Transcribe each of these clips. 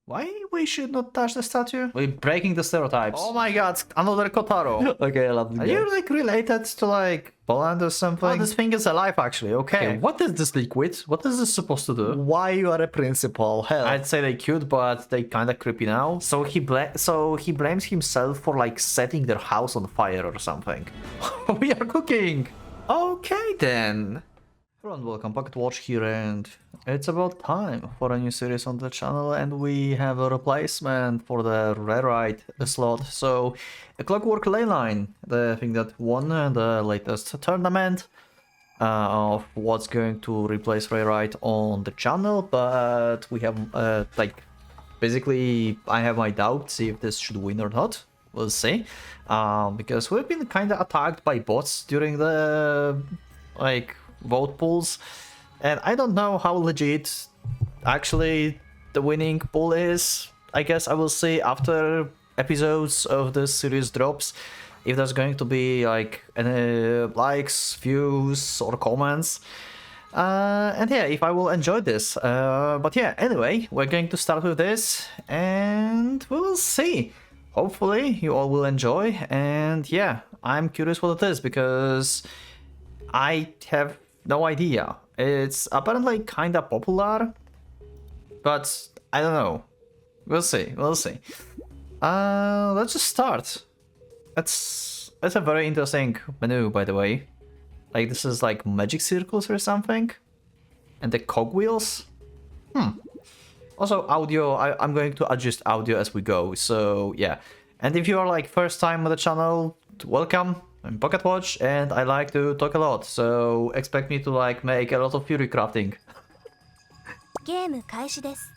Why we should not touch the statue? We're breaking the stereotypes. Oh my god, another Kotaro. Okay, I love Are you like related to like Poland or something? Oh, this thing is alive actually, okay. What is this liquid? What is this supposed to do? Why you are a principal? Hell. I'd say they cute, but they kinda creepy now. So he blames himself for like setting their house on fire or something. We are cooking! Okay then. Hello and welcome, Pocket Watch here, and it's about time for a new series on the channel, and we have a replacement for the rewrite slot. So, a Clockwork Ley-Line, the thing that won the latest tournament of what's going to replace rewrite on the channel, but we have like basically I have my doubts if this should win or not. We'll see, because we've been kind of attacked by bots during the like vote pools, and I don't know how legit actually the winning pool is. I guess I will see after episodes of this series drops if there's going to be like any likes, views or comments, and yeah, if I will enjoy this, but yeah, anyway, we're going to start with this and we will see. Hopefully you all will enjoy, and yeah, I'm curious what it is because I have no idea. It's apparently kinda popular, but I don't know. We'll see, we'll see. Let's just start. It's a very interesting menu, by the way. Like, this is like magic circles or something. And the cogwheels. Also, audio, I'm going to adjust audio as we go, so yeah. And if you are like first time on the channel, welcome. I'm Pocket Watch and I like to talk a lot, so expect me to like make a lot of fury crafting. Game 開始です.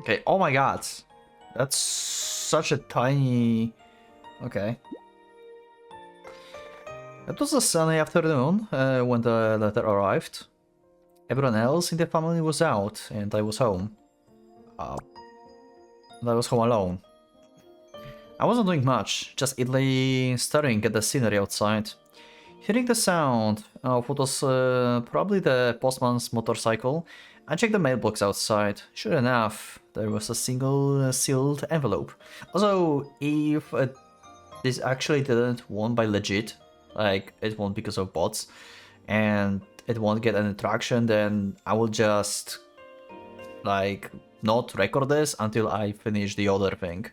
Okay, oh my god. That's such a tiny... Okay. It was a sunny afternoon when the letter arrived. Everyone else in the family was out and I was home. I was home alone. I wasn't doing much, just idly staring at the scenery outside. Hearing the sound of what was probably the postman's motorcycle, I checked the mailbox outside. Sure enough, there was a single sealed envelope. Also, if this actually didn't won by legit, like it won because of bots, and it won't get any traction, then I will just like not record this until I finish the other thing.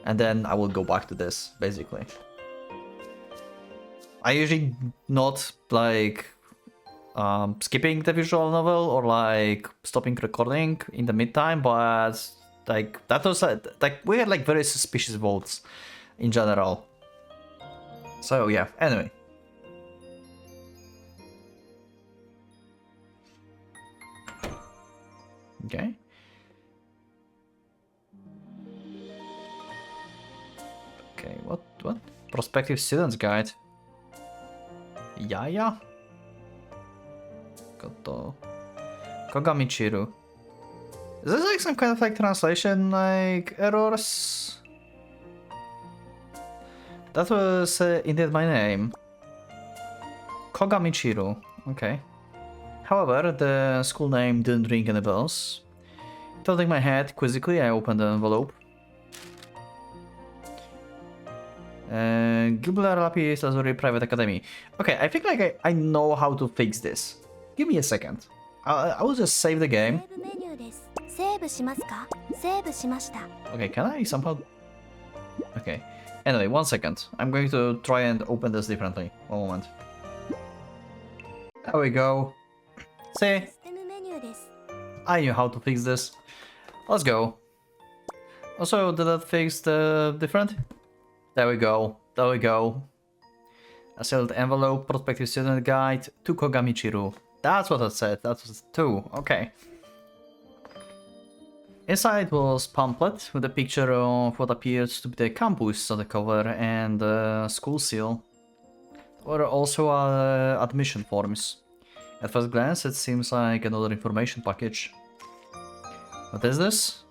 And then I will go back to this, basically. I usually not like skipping the visual novel or like stopping recording in the meantime, but like that was like we had like very suspicious votes in general. So yeah, anyway. Okay. Okay, what? Prospective student's guide. Yaya? Koto. Kogamichiru. Is this like some kind of like translation like errors? That was indeed my name. Kogamichiru. Okay. However, the school name didn't ring any bells. Tilting my head quizzically, I opened the envelope. Gilbert Lapis Lazuri Private Academy. Okay, I think like I know how to fix this. Give me a second. I will just save the game. セーブメニューです. セーブしますか? セーブしました. Okay, can I somehow... Okay. Anyway, 1 second. I'm going to try and open this differently. 1 moment. There we go. See? システムメニューです. I knew how to fix this. Let's go. Also, did that fix the different? There we go. There we go. A sealed envelope, prospective student guide to Kogamichiru. That's what it said. That was 2. Okay. Inside was pamphlet with a picture of what appeared to be the campus on the cover and the school seal. There were also admission forms. At first glance, it seems like another information package. What is this?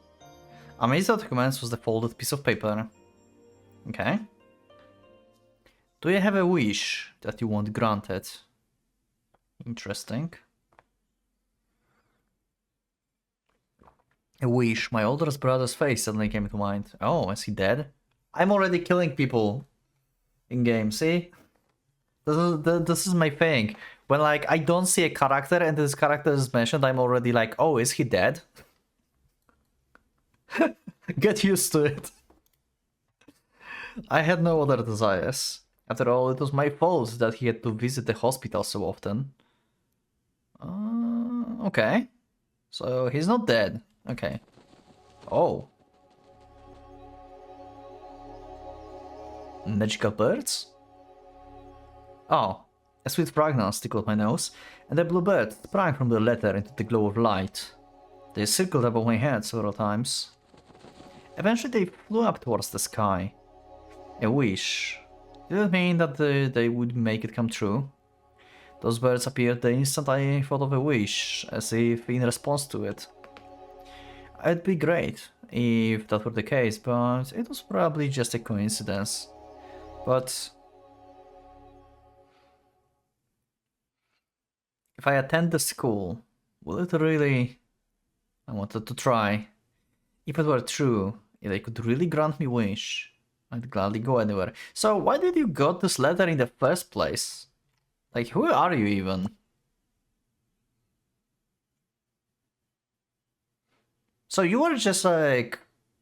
Amidst the documents was the folded piece of paper. Okay. Do you have a wish that you want granted? Interesting. A wish. My older brother's face suddenly came to mind. Oh, is he dead? I'm already killing people in game, see? This is my thing. When like I don't see a character and this character is mentioned, I'm already like, oh, is he dead? Get used to it. I had no other desires. After all, it was my fault that he had to visit the hospital so often. Okay. So he's not dead. Okay. Oh. Magical birds? Oh. A sweet fragrance tickled my nose, and a blue bird sprang from the letter into the glow of light. They circled above my head several times. Eventually they flew up towards the sky. A wish. Did it mean that they would make it come true? Those birds appeared the instant I thought of a wish, as if in response to it. It'd be great if that were the case, but it was probably just a coincidence. But if I attend the school, will it really... I wanted to try. If it were true, if they could really grant me wish, I'd gladly go anywhere. So why did you got this letter in the first place? Like, who are you even? So you were just like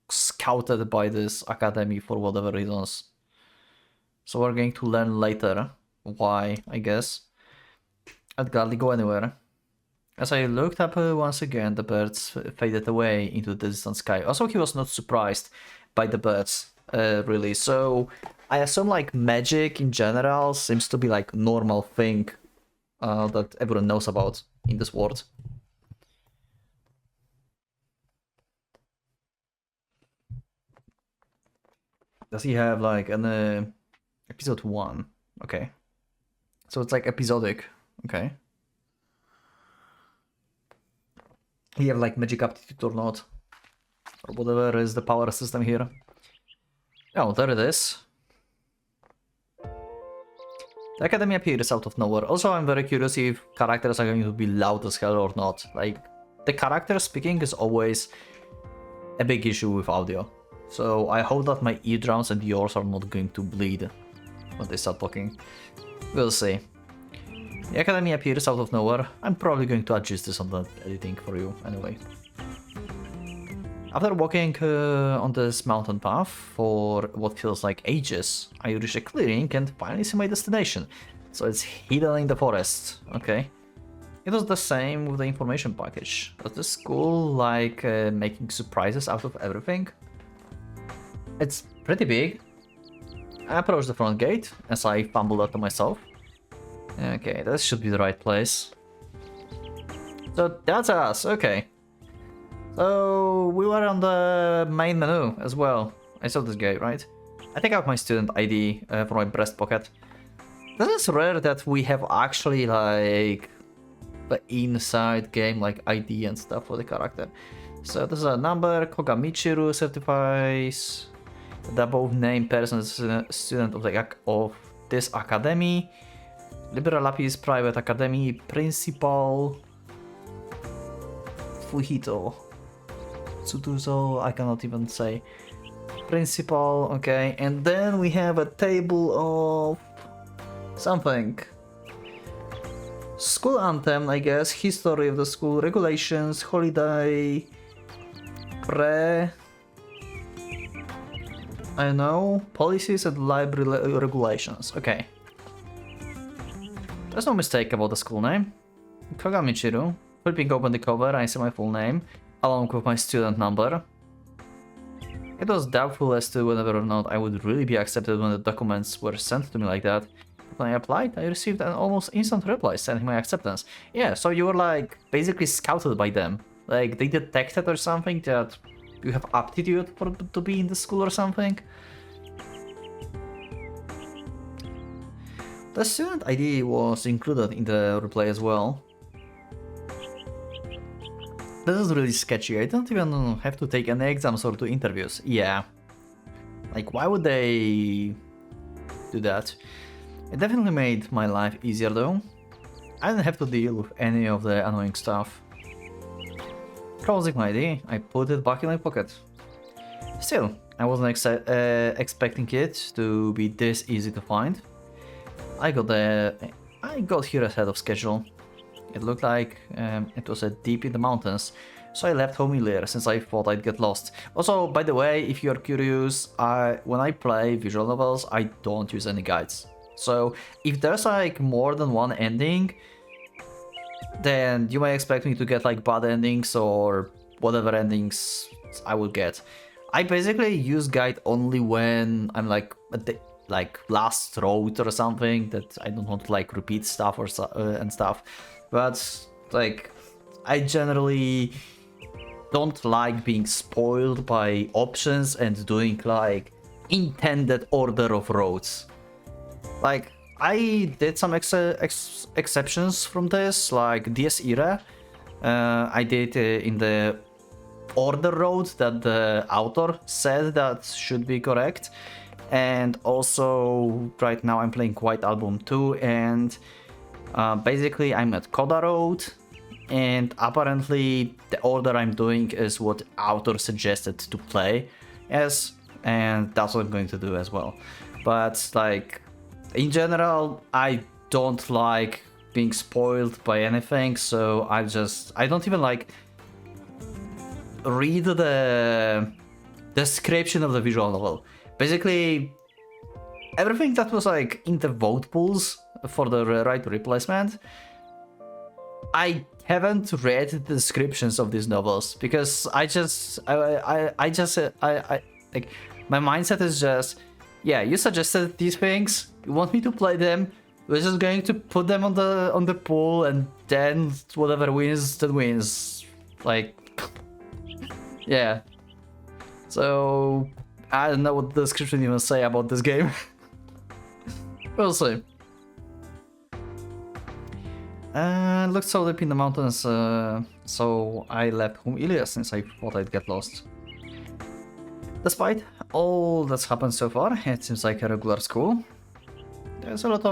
scouted by this academy for whatever reasons. So we're going to learn later why, I guess. I'd gladly go anywhere. As I looked up once again, the birds faded away into the distant sky. Also, he was not surprised by the birds, really. So I assume like magic in general seems to be like normal thing that everyone knows about in this world. Does he have like an episode 1? Okay. So it's like episodic. Okay. He have like magic aptitude or not? Or whatever is the power system here. Oh, there it is. The academy appears out of nowhere. Also, I'm very curious if characters are going to be loud as hell or not. Like, the character speaking is always a big issue with audio. So I hope that my eardrums and yours are not going to bleed when they start talking. We'll see. The academy appears out of nowhere. I'm probably going to adjust this on the editing for you anyway. After walking on this mountain path for what feels like ages, I reach a clearing and finally see my destination. So it's hidden in the forest. Okay. It was the same with the information package. Does the school like making surprises out of everything? It's pretty big. I approach the front gate as I fumble up to myself. Okay, that should be the right place. So that's us, okay. So we were on the main menu as well. I saw this guy, right? I take out my student ID from my breast pocket. This is rare that we have actually like the inside game like ID and stuff for the character. So this is a number. Kogamichiru certifies the above named person is a student of this academy. Liberal Lapis Private Academy Principal Fujito Tsutuzo, I cannot even say. Principal, okay, and then we have a table of something. School anthem, I guess, history of the school, regulations, holiday, I don't know, policies and library regulations, okay. There's no mistake about the school name. Kogamichiru. Flipping open the cover, I see my full name, along with my student number. It was doubtful as to whether or not I would really be accepted when the documents were sent to me like that. When I applied, I received an almost instant reply sending my acceptance. Yeah, so you were like basically scouted by them. Like they detected or something that you have aptitude for to be in the school or something. The student ID was included in the replay as well. This is really sketchy. I don't even have to take any exams or do interviews. Yeah. Like, why would they do that? It definitely made my life easier though. I didn't have to deal with any of the annoying stuff. Closing my ID, I put it back in my pocket. Still, I wasn't expecting it to be this easy to find. I got here ahead of schedule. It looked like it was deep in the mountains, so I left home earlier since I thought I'd get lost. Also, by the way, if you're curious, when I play visual novels, I don't use any guides. So if there's like more than one ending, then you may expect me to get like bad endings or whatever endings I would get. I basically use guide only when I'm like at the last road or something that I don't want to like repeat stuff or and stuff. But like I generally don't like being spoiled by options and doing like intended order of roads. Like I did some exceptions from this, like DS era. I did in the order road that the author said that should be correct, and also right now I'm playing White Album 2, and basically I'm at Coda Road, and apparently the order I'm doing is what author suggested to play as, and that's what I'm going to do as well. But like in general, I don't like being spoiled by anything, so I don't even like read the description of the visual novel. Basically, everything that was like in the vote pools for the right replacement, I haven't read the descriptions of these novels because I like my mindset is just, yeah, you suggested these things, you want me to play them, we're just going to put them on the pool, and then whatever wins, that wins. Like, yeah. So I don't know what the description even say about this game. We'll see. Looked so deep in the mountains, so I left home earlier since I thought I'd get lost. Despite all that's happened so far, it seems like a regular school. There's a lot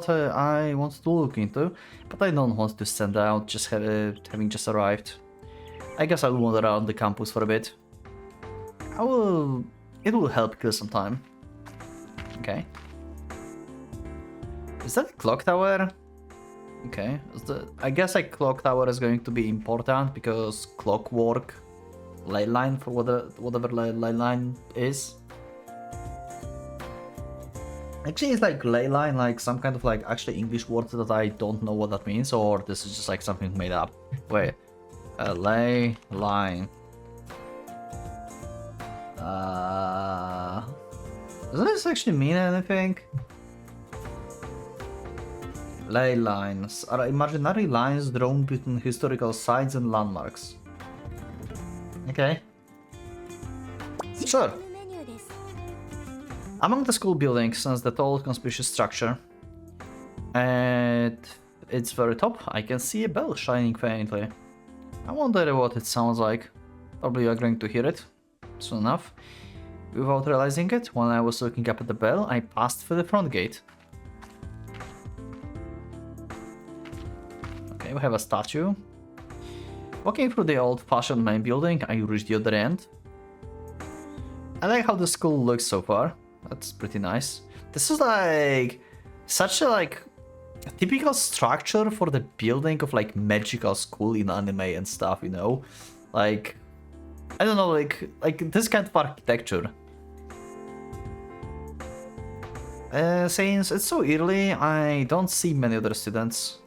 I want to look into, but I don't want to stand out just having just arrived. I guess I'll wander around the campus for a bit. It will help kill some time. Okay. Is that a clock tower? Okay. I guess a clock tower is going to be important because Clockwork Ley-Line, for whatever Ley-Line is. Actually, it's like Ley-Line, like some kind of like actually English word that I don't know what that means, or this is just like something made up. Wait. Ley-Line. Does this actually mean anything? Ley lines are imaginary lines drawn between historical sites and landmarks. Okay. Sure. Among the school buildings stands the tall, conspicuous structure. At its very top, I can see a bell shining faintly. I wonder what it sounds like. Probably you are going to hear it soon enough. Without realizing it, when I was looking up at the bell, I passed through the front gate. Okay, we have a statue. Walking through the old-fashioned main building, I reached the other end. I like how the school looks so far. That's pretty nice. This is like such a typical structure for the building of like magical school in anime and stuff, you know? Like, I don't know, like this kind of architecture. Since it's so early, I don't see many other students.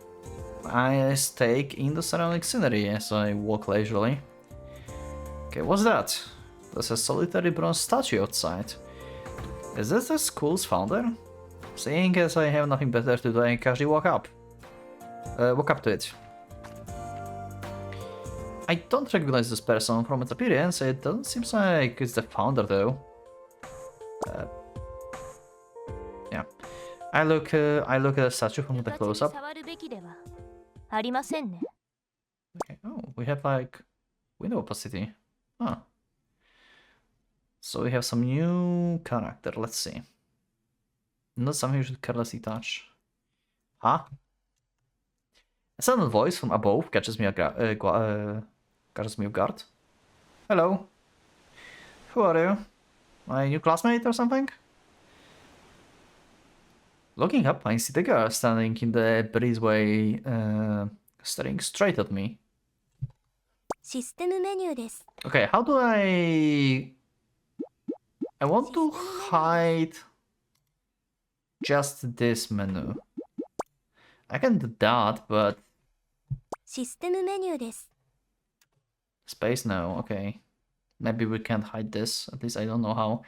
I stake in the surrounding scenery as I walk leisurely. Okay, what's that? There's a solitary bronze statue outside. Is this the school's founder? Seeing as I have nothing better to do, I casually walk up to it. I don't recognize this person from its appearance. It doesn't seem like it's the founder though. Yeah, I look at the statue from the close-up. Okay. Oh, we have like window opacity. Huh. So we have some new character. Let's see. Not something you should carelessly touch. Huh? A sudden voice from above catches me off guard. Hello. Who are you? My new classmate or something? Looking up, I see the girl standing in the breezeway, staring straight at me. システムメニューです。 Okay, how do I want to hide just this menu. I can do that, but システムメニューです。 space no, okay. Maybe we can't hide this, at least I don't know how.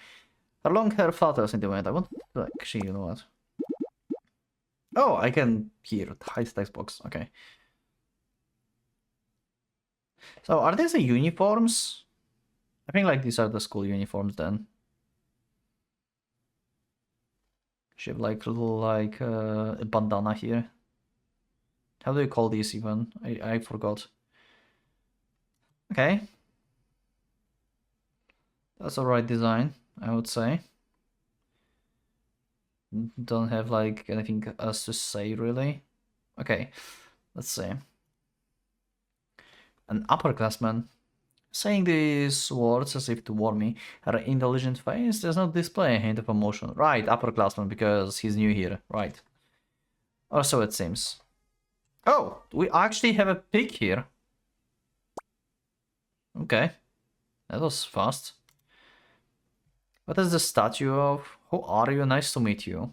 Her long hair flutters in the wind. I want to actually, you know what? Oh, I can here hide text box, okay. So are these the uniforms? I think like these are the school uniforms then. She have like little like a bandana here. How do you call these even? I forgot. Okay. That's alright design, I would say. Don't have like anything else to say really. Okay, let's see. An upperclassman. Saying these words as if to warn me. Her intelligent face does not display a hint of emotion. Right, upperclassman, because he's new here. Right. Or so it seems. Oh, we actually have a pig here. Okay. That was fast. What is the statue of? Who are you? Nice to meet you.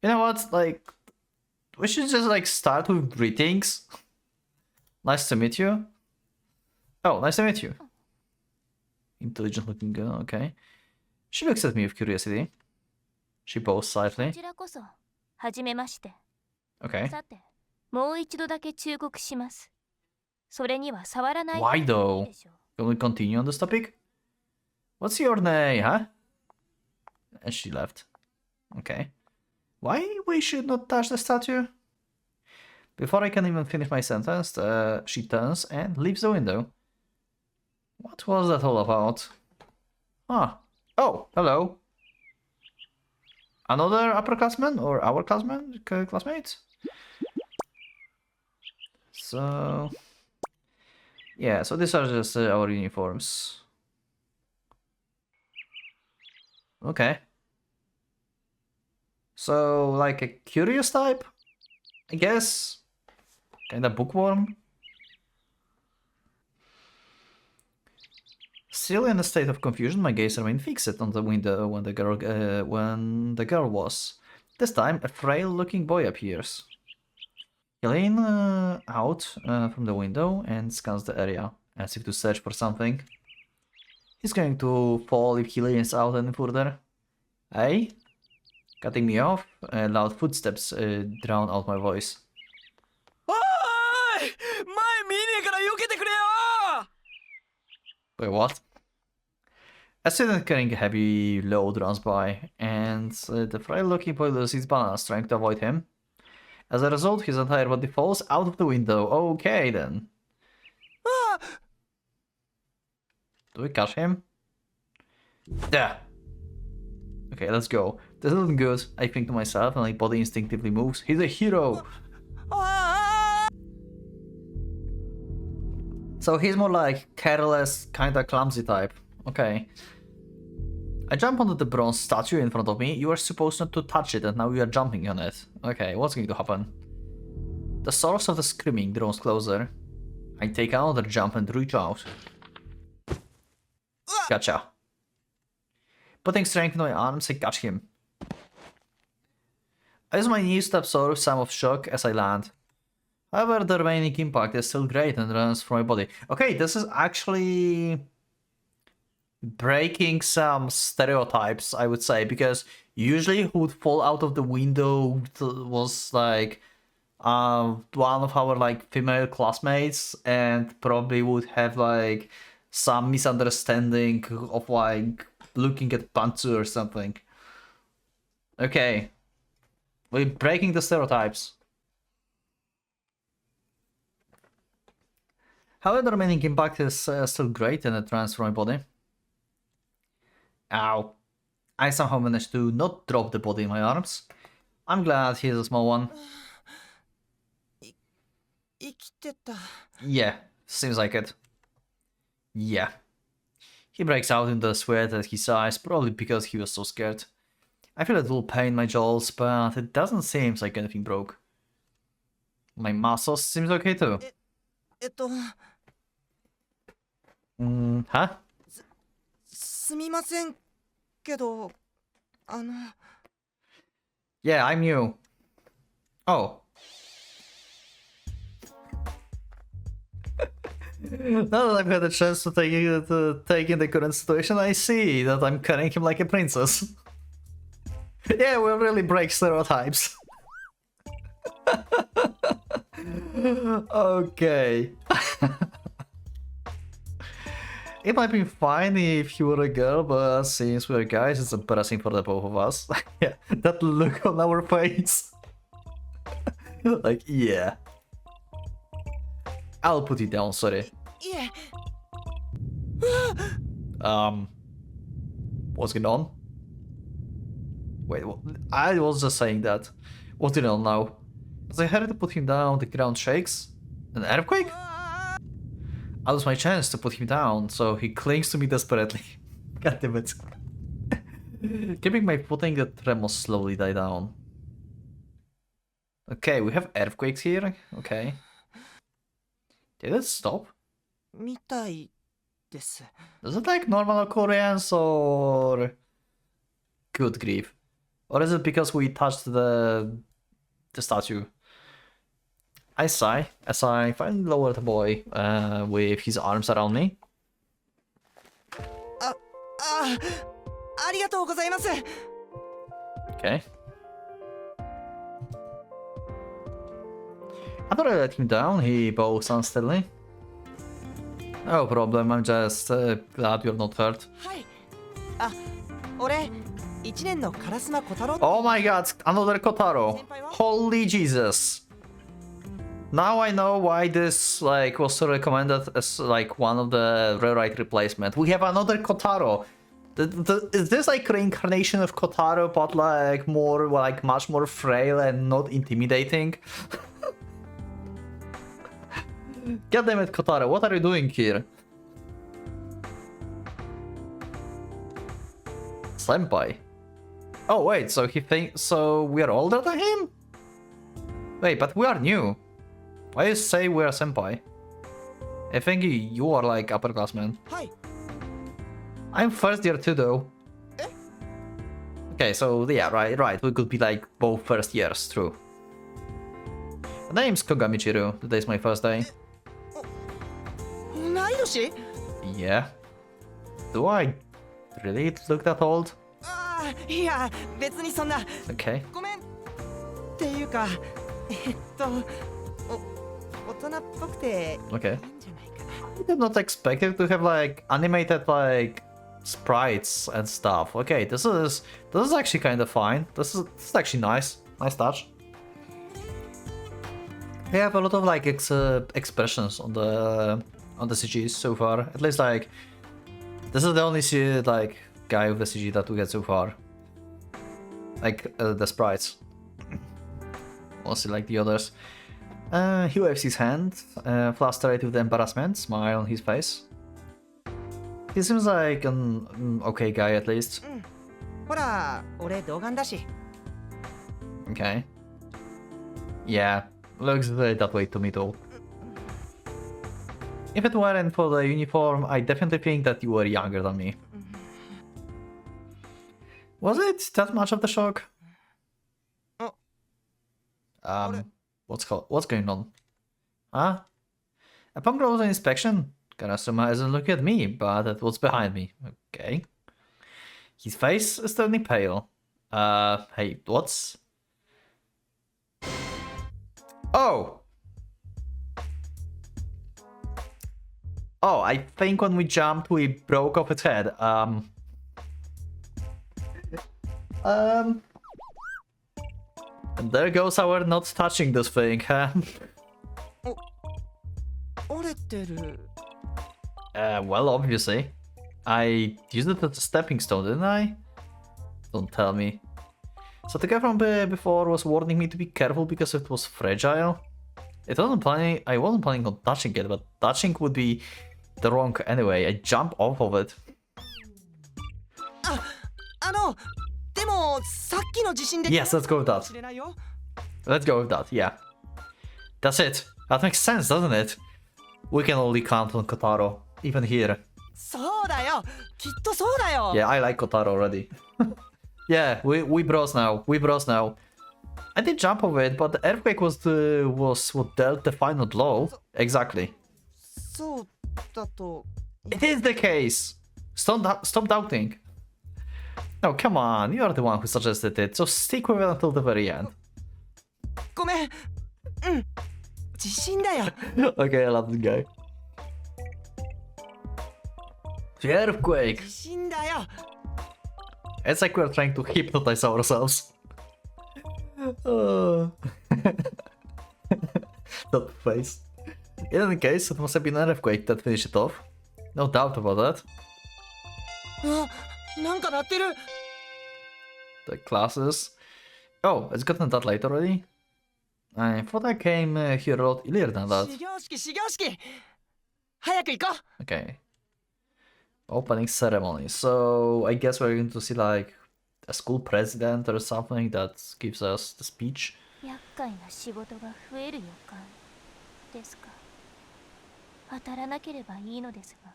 You know what? Like, we should just like start with greetings. Nice to meet you. Oh, nice to meet you. Intelligent looking girl, okay. She looks at me with curiosity. She bows slightly. こちらこそ、はじめまして。 Okay. さて、もう一度だけ忠告します。それには触らない。 Why though? Can we continue on this topic? What's your name, huh? And she left. Okay. Why we should not touch the statue? Before I can even finish my sentence, she turns and leaves the window. What was that all about? Ah. Oh, hello. Another upperclassman or our classmates? So... yeah, so these are just our uniforms. Okay. So, like a curious type? I guess? Kinda bookworm? Still in a state of confusion, my gaze remained fixed on the window when the girl was. This time, a frail-looking boy appears. He leans out from the window and scans the area, as if to search for something. He's going to fall if he leans out any further. Hey? Cutting me off, loud footsteps drown out my voice. Wait, what? A student carrying a heavy load runs by, and the frail-looking boy loses his balance, trying to avoid him. As a result, his entire body falls out of the window. Okay, then. Do we catch him? Yeah. Okay, let's go. This isn't good, I think to myself, and my body instinctively moves. He's a hero! So he's more like careless, kinda clumsy type. Okay. I jump onto the bronze statue in front of me. You are supposed not to touch it, and now you are jumping on it. Okay, what's going to happen? The source of the screaming draws closer. I take another jump and reach out. Gotcha. Putting strength in my arms, I catch him. I use my knees to absorb some of shock as I land. However, the remaining impact is still great and runs through my body. Okay, this is actually breaking some stereotypes, I would say, because usually who would fall out of the window was like one of our like female classmates, and probably would have like some misunderstanding of like looking at Pantsu or something. Okay, we're breaking the stereotypes. However, the remaining impact is still great and it runs through my body. Ow. I somehow managed to not drop the body in my arms. I'm glad he's a small one. 生きてた。 Yeah, seems like it. Yeah. He breaks out into a sweat at his eyes, probably because he was so scared. I feel a little pain in my jowls, but it doesn't seem like anything broke. My muscles seems okay too. huh? すみませんけど、Yeah, I'm new. Oh. Now that I've had a chance to take in the current situation, I see that I'm carrying him like a princess. Yeah, we really break stereotypes. Okay. It might be fine if you were a girl, but since we're guys, it's embarrassing for the both of us. Yeah, that look on our face. Like, yeah. I'll put it down, sorry. いえ。 What's going on? Wait, what? I was just saying that. What's going on now? As I hurry to put him down, the ground shakes. An earthquake? I lose my chance to put him down, so he clings to me desperately. God damn it. Keeping my footing, the tremors slowly die down. Okay, we have earthquakes here. Okay. Did it stop? みたいです。 Is it like normal occurrence or... Good grief. Or is it because we touched the statue? I sigh as I finally lower the boy with his arms around me. ありがとうございます。 Okay. After I let him down, he bows unsteadily. No problem, I'm just glad you're not hurt. はい。あ、俺、1年の烏丸小太郎。 Oh my god, another Kotaro. Holy Jesus. Now I know why this was recommended as one of the rewrite replacement. We have another Kotaro. Is this like reincarnation of Kotaro, but more much more frail and not intimidating? God damn it, Kotaro, what are you doing here? Senpai. Oh wait, so he thinks so we are older than him? Wait, but we are new. Why you say we are senpai? I think you are like upperclassmen. はい。 I'm first year too though. Okay, so yeah, right. We could be like both first years, true. The name's Kogamichiru. Today's my first day. 同い年？ Yeah. Do I really look that old? ああ、いや、別にそんな。 Okay. ごめん。っていうか、大人っぽくて Okay. いいんじゃないかな。 I did not expect it to have animated sprites and stuff. Okay, this is actually kind of fine. This is actually nice. Nice touch. They have a lot of expressions on the CGs so far. At least this is the only guy with the CG that we get so far. The sprites. Mostly the others. He waves his hand, flustered with embarrassment, smile on his face. He seems like an okay guy at least. ほら、俺童顔だし。 Okay. Yeah, looks that way to me though. If it weren't for the uniform, I definitely think that you were younger than me. Was it that much of the shock? What's going on? Huh? Upon closer inspection, Karasuma isn't looking at me, but at what's behind me. Okay. His face is turning pale. Hey, what's... Oh! Oh, I think when we jumped, we broke off its head. And there goes our not touching this thing, huh? 折れてる。 Well, obviously. I used it as a stepping stone, didn't I? Don't tell me. So the guy from before was warning me to be careful because it was fragile. I wasn't planning on touching it, but touching would be the wrong anyway. I jump off of it. でもさっきの地震で Yes, let's go with that. 知れないよ Let's go with that, yeah. That's it. That makes sense, doesn't it? We can only count on Kotaro, even here. そうだよきっとそうだよ Yeah, I like Kotaro already. Yeah, we bros now. We bros now. I did jump over it, but the earthquake was what dealt the final blow. Exactly. そうだと It is the case. Stop doubting. No, come on. You are the one who suggested it, so stick with it until the very end. ごめんうん地震だよ Okay, I love this guy. The earthquake. 地震だよ It's like we're trying to hypnotize ourselves. That face. In any case, it must have been an earthquake that finished it off. No doubt about that. あなんか鳴ってる The classes. Oh, it's gotten that late already? I thought I came here a lot earlier than that. 始業式始業式早く行こう Okay. Opening ceremony. So I guess we're going to see like a school president or something that gives us the speech. 厄介な仕事が増える予感ですか。当たらなければいいのですが。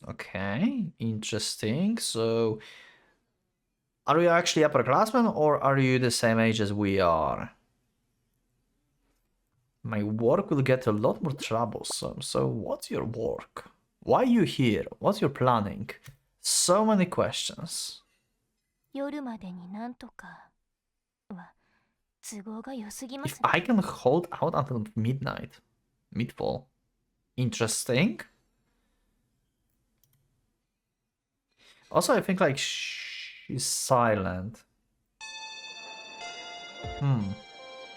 Okay, interesting. So, are you actually upperclassmen or are you the same age as we are? My work will get a lot more troublesome. So, what's your work? Why are you here? What's your planning? So many questions. 夜までになんとかは都合が良すぎま If すね。 I can hold out until midnight, midfall. Interesting. Also, I think like she's silent.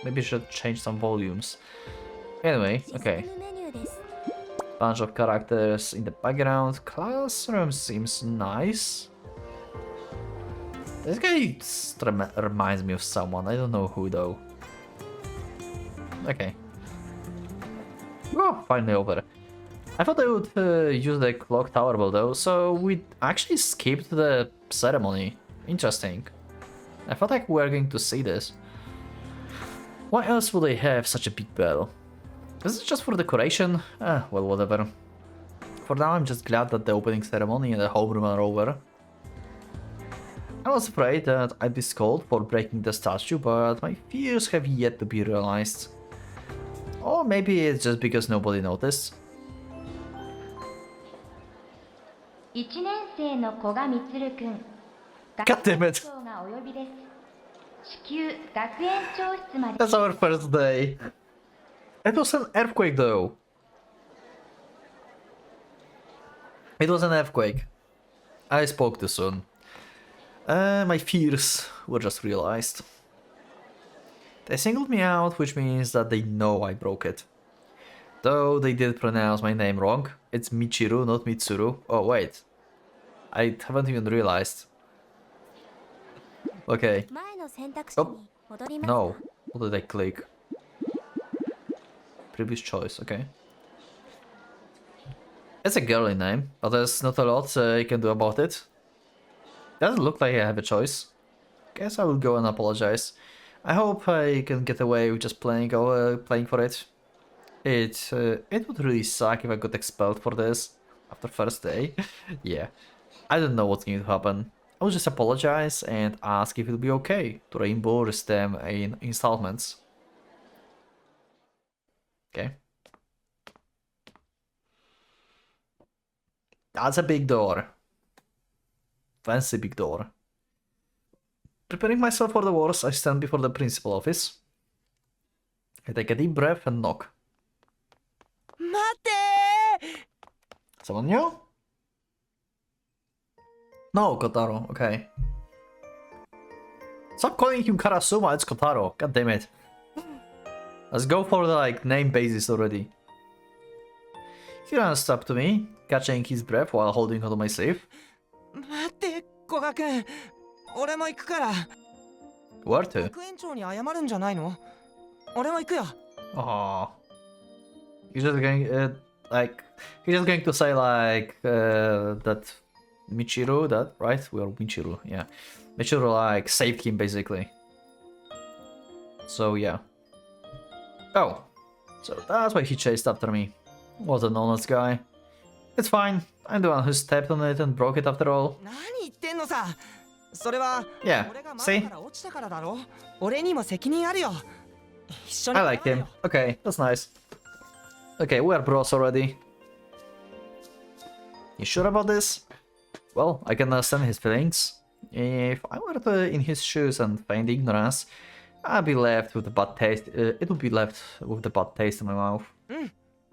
Maybe I should change some volumes. Anyway, okay. システムメニューです。 Bunch of characters in the background. Classroom seems nice. This guy reminds me of someone. I don't know who though. Okay. Oh, finally over. I thought I would use the clock tower bell though, so we actually skipped the ceremony. Interesting. I thought like we were going to see this. Why else would they have such a big bell? Is it just for decoration? Well, whatever. For now, I'm just glad that the opening ceremony and the homeroom are over. I was afraid that I'd be scolded for breaking the statue, but my fears have yet to be realized. Or maybe it's just because nobody noticed. 1年生の古賀充くん。 God damn it. 長がお呼びです。至急学園長室まで。 That's our first day. It was an earthquake though. It was an earthquake. I spoke too soon. My fears were just realized. They singled me out, which means that they know I broke it. Though they did pronounce my name wrong. It's Michiru, not Mitsuru. Oh, wait. I haven't even realized. Okay. 前の選択肢に戻ります。 No. What did I click? Previous choice, okay. It's a girly name, but there's not a lot I can do about it. Doesn't look like I have a choice. Guess I will go and apologize. I hope I can get away with just playing for it. It would really suck if I got expelled for this after first day. Yeah, I don't know what's going to happen. I will just apologize and ask if it'll be okay to reimburse them in installments. Okay. That's a big door. Fancy big door. Preparing myself for the worst, I stand before the principal office. I take a deep breath and knock. 待ってー Someone new? No, Kotaro, okay. Stop calling him Karasuma, it's Kotaro. God damn it. Let's go for the like name basis already. He runs up to me, catching his breath while holding onto my sleeve. 待って古賀くん俺も行くから Where to? 学園長に謝るんじゃないの？俺も行くよ。 Oh. He's just going, like, he's just going to say, like, that Michiru, that, right? Well, Michiru, yeah. Michiru, like, saved him, basically. So, yeah. Oh. So, that's why he chased after me. What an honest guy. It's fine. I'm the one who stepped on it and broke it after all. 何言ってんのさ。それは Yeah, 俺が前 see? から落ちたからだろ。俺にも責任あるよ。一緒に I liked him. Okay, that's nice. Okay, we are bros already. You sure about this? Well, I can understand his feelings. If I were in his shoes and feigned ignorance, I'd be left with a bad taste. It would be left with the bad taste in my mouth.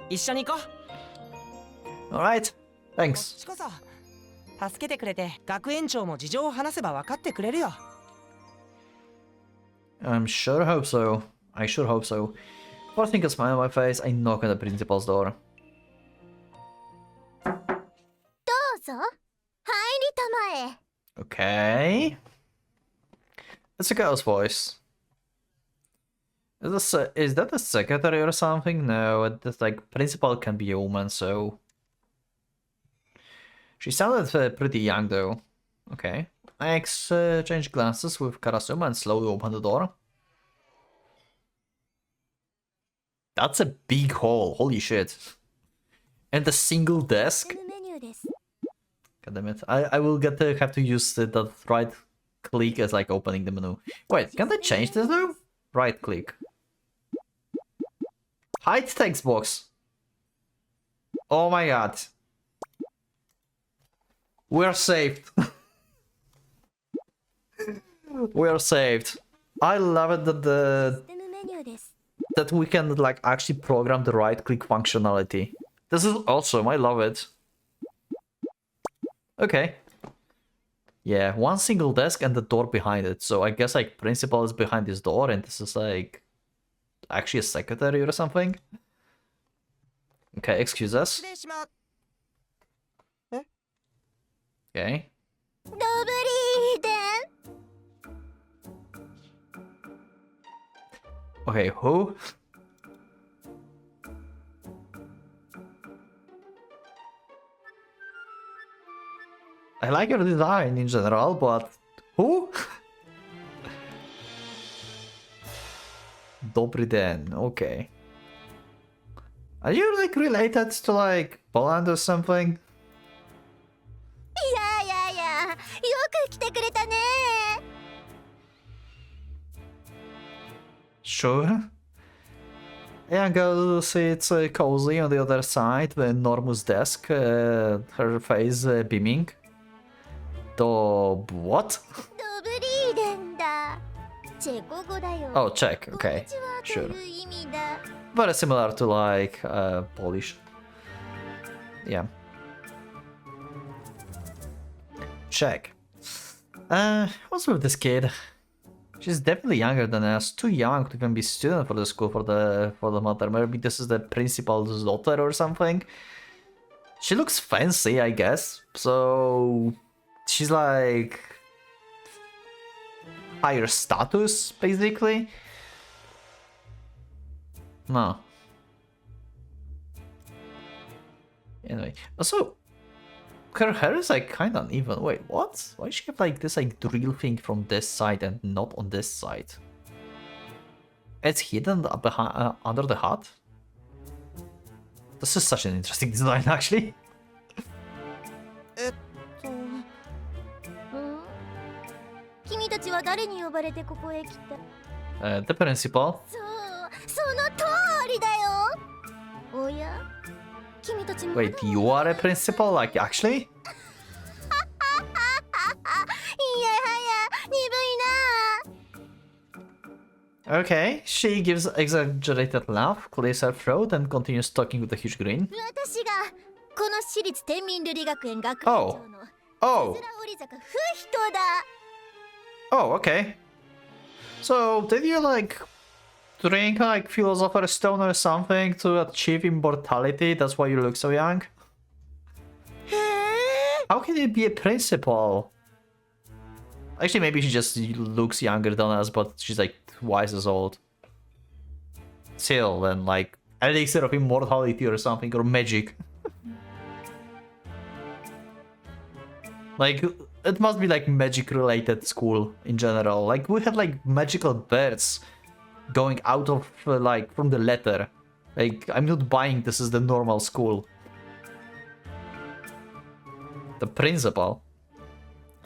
一緒に行こう。 Alright, こっ thanks. ちこそ助けてくれて学園長も事情を話せば分かってくれるよ。 I'm sure hope so. I sure hope so. Forcing a smile on my face, I knock on the principal's door. どうぞ入りたまえ。 Okay. It's a girl's voice. Is that a secretary or something? No, that's like principal can be a woman, so she sounded pretty young though. Okay. I exchange glances with Karasuma and slowly open the door. That's a big hall, holy shit. And a single desk? メニューです。 God damn it. I will have to use that right click as like opening the menu. Wait, can I change this though? Right click. Hide text box. Oh my god. We're saved. We're saved. I love it that システムメニューです。 that we can like actually program the right click functionality. This is awesome. I love it. Okay. Yeah, one single desk and the door behind it. So I guess like principal is behind this door and this is like actually a secretary or something. Okay, excuse us. 失礼します。 Okay. ドブリーデン。 Okay, who? I like your design in general, but who? Dobry den, okay. Are you like related to like Poland or something? いやいやいや、よく来てくれたね。 Sure. Yango sits cozy on the other side, the enormous desk, her face beaming. What? ドブリーデンだ。チェコ語だよ。 Oh, Czech, こん okay. にちはと Sure. いう意味だ。 Very similar to like Polish. Yeah. Czech. What's with this kid? She's definitely younger than us. Too young to even be student for the school for the matter. Maybe this is the principal's daughter or something. She looks fancy, I guess. So she's like higher status, basically. No. Anyway, also her hair is like kind of uneven. Wait, what? Why does she have like this like drill thing from this side and not on this side? It's hidden behind under the hat. This is such an interesting design, actually. うん君たちは誰に呼ばれてここへ来た？ The principal. そう、その通りだよ。おや、君たちも。 Wait, you are a principal? Like, actually? いやはや、鈍いな。 Okay, she gives exaggerated laugh, clears her throat, and continues talking with a huge grin. 私がこの私立天民瑠璃学園学園長の Oh, つづら折坂不人だ。 oh, okay. So, did you like drink like Philosopher's Stone or something to achieve immortality? That's why you look so young? へえ。 How can you be a principal? Actually, maybe she just looks younger than us, but she's like twice as old. Still, then like elixir of immortality or something, or magic. Like, it must be like magic related school in general. Like, we had like magical birds going out of like from the letter. Like, I'm not buying this as the normal school. The principal.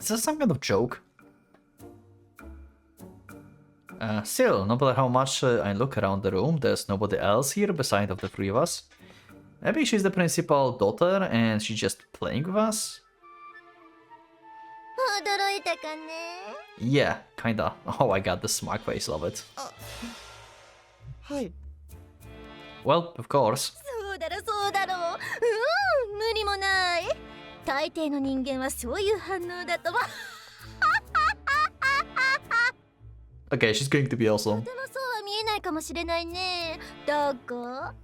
Is this some kind of joke? Still, no matter how much I look around the room, there's nobody else here beside of the three of us. Maybe she's the principal's daughter and she's just playing with us? Yeah, kinda. Oh, I got the smug face, love it. はい。 Well, of course. そうだろそうだろ無理もない大抵の人間はそういう反応だとは Okay, she's going to be awesome. でもそうは見えないかもしれないねだが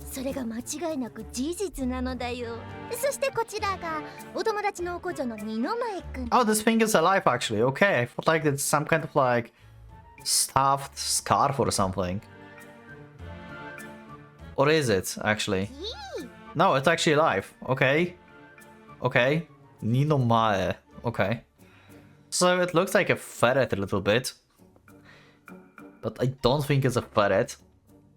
それが間違いなく事実なのだよそしてこちらがお友達のお子女の二の前くん Oh, this thing is alive actually. Okay, I thought like it's some kind of like stuffed scarf or something. Or is it actually? No, it's actually alive. Okay. Okay. Nino Mae. Okay. So it looks like a ferret a little bit. But I don't think it's a ferret.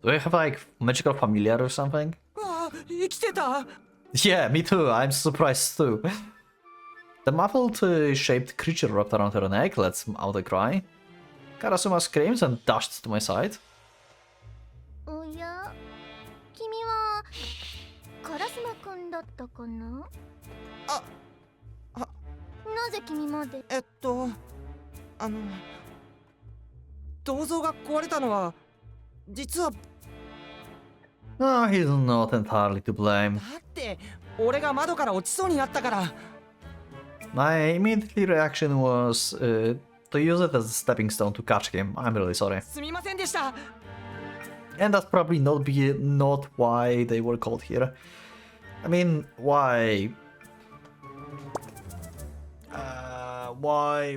Do I have like magical familiar or something? わあ、生きてた。 Yeah, me too. I'm surprised too. The muffled shaped creature wrapped around her neck lets out a cry. Karasuma screams and dashed to my side. おや君はカラスマくんだったかなあなぜ君まで銅像が壊れたのは実は No, he's not entirely to blame. だって俺が窓から落ちそうになったから。 My immediate reaction was to use it as a stepping stone to catch him. I'm really sorry. すみませんでした。 And that's probably not why they were called here. I mean, why? Why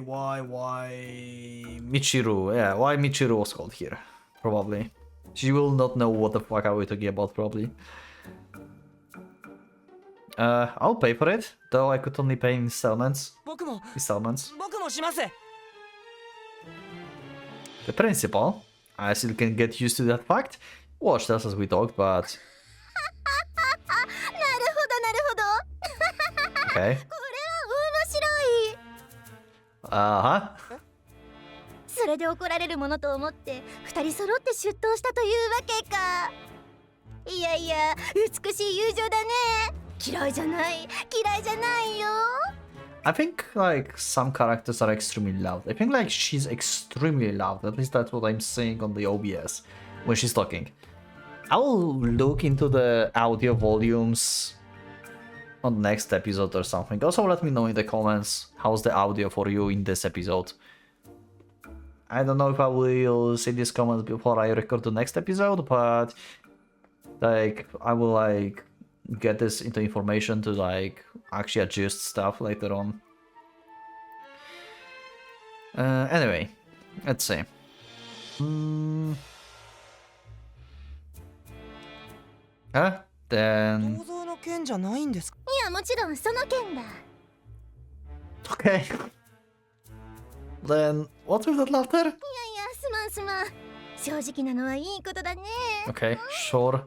Michiru? Yeah, why Michiru was called here? Probably. She will not know what the fuck are we talking about, probably. I'll pay for it, though I could only pay in installments. 僕も Installments. します。 The principal, I still can get used to that fact. Watched us as we talked, but なるほどなるほど okay. これは面白い Uh-huh. それで怒られるものと思って二人揃って出頭したというわけかいやいや美しい友情だね嫌いじゃないよ I think like some characters are extremely loud. I think like she's extremely loud. At least that's what I'm saying on the OBS when she's talking. I'll look into the audio volumes on the next episode or something. Also let me know in the comments how's the audio for you in this episode. I don't know if I will see these comments before I record the next episode, but like I will like get this into information to like actually adjust stuff later on. Anyway, let's see. Then 銅像の件じゃないんですか。いやもちろんその件だ okay. Then what's with that laughter? いやすまん正直なのはいいことだね Okay, sure.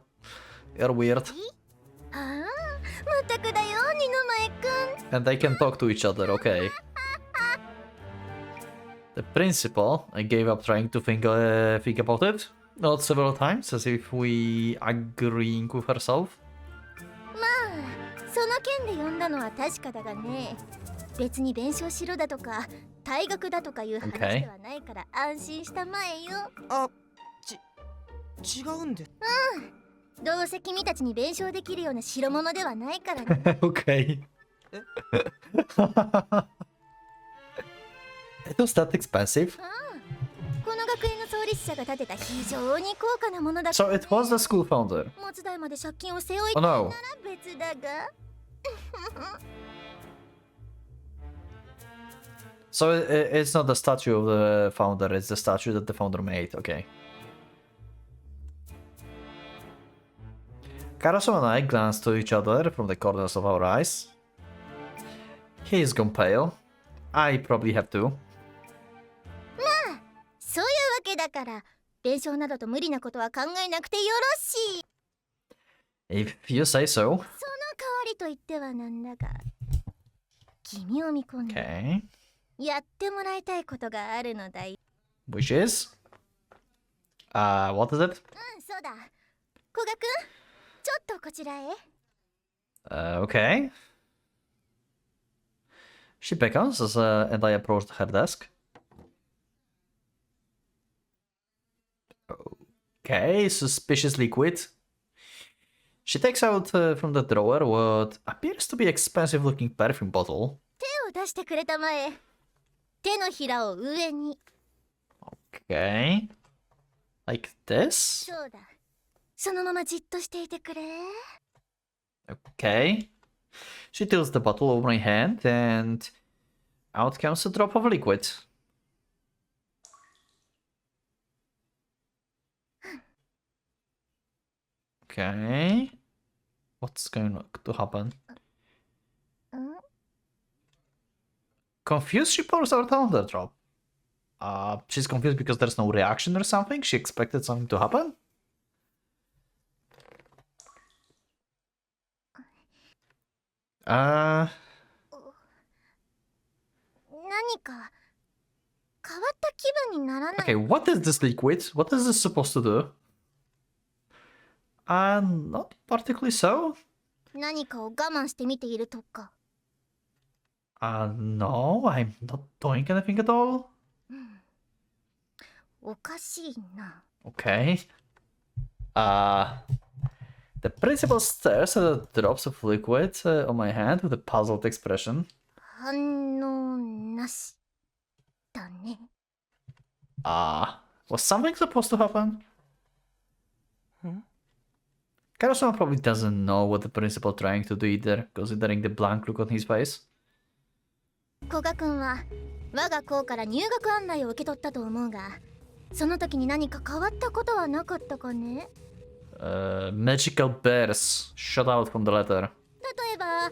You're weird. ああまったくだよ二の前くん And they can talk to each other, okay. The principal, I gave up trying to think about it. Not several times, as if we agreeing with herself. まあその件で呼んだのは確かだがね別に弁償しろだとか退学だとかいう話ではないから安心したまえよあ、違うんで。どうせ君たちに弁償できるような代物ではないからね Okay. It was that expensive. この学園の創立者が建てた非常に高価なものだ So it was the school founder. 持つ代まで借金を背負い Oh なら no. 別だが So it's not the statue of the founder, it's the statue that the founder made, okay. Karasuma and I glance to each other from the corners of our eyes. He's gone pale. I probably have to. そういうわけだから弁償などと無理なことは考えなくてよろしい。 If you say so. その代わりと言ってはなんだが君を見込んで Okay. やってもらいたいことがあるのだよ。 Which is? What is it? そうだ。古賀くん、ちょっとこちらへ。Okay. She beckons as and I approach her desk. Okay, suspicious liquid. She takes out from the drawer what appears to be expensive-looking perfume bottle. 手を出してくれたまえ。手のひらを上に。 Okay. Like this? そうだ。そのままじっとしていてくれ。 Okay. She tilts the bottle over my hand and out comes a drop of liquid. Okay. What's going to happen? Confused, she pours out another drop. She's confused because there's no reaction or something? She expected something to happen? Uh... 何か変わった気分にならない。 Okay, what is this liquid? What is this supposed to do? Not particularly so. 何かを我慢して見ているとか。No, I'm not doing anything at all. おかしいな。 Okay. The principal stares at the drops of liquid on my hand with a puzzled expression. 反応なしだね。Was something supposed to happen? Karasuma probably doesn't know what the principal trying to do either, considering the blank look on his face. 古賀くんは我が校から入学案内を受け取ったと思うが、その時に何か変わったことはなかったかね。Magical bears shot out from the letter. 例えば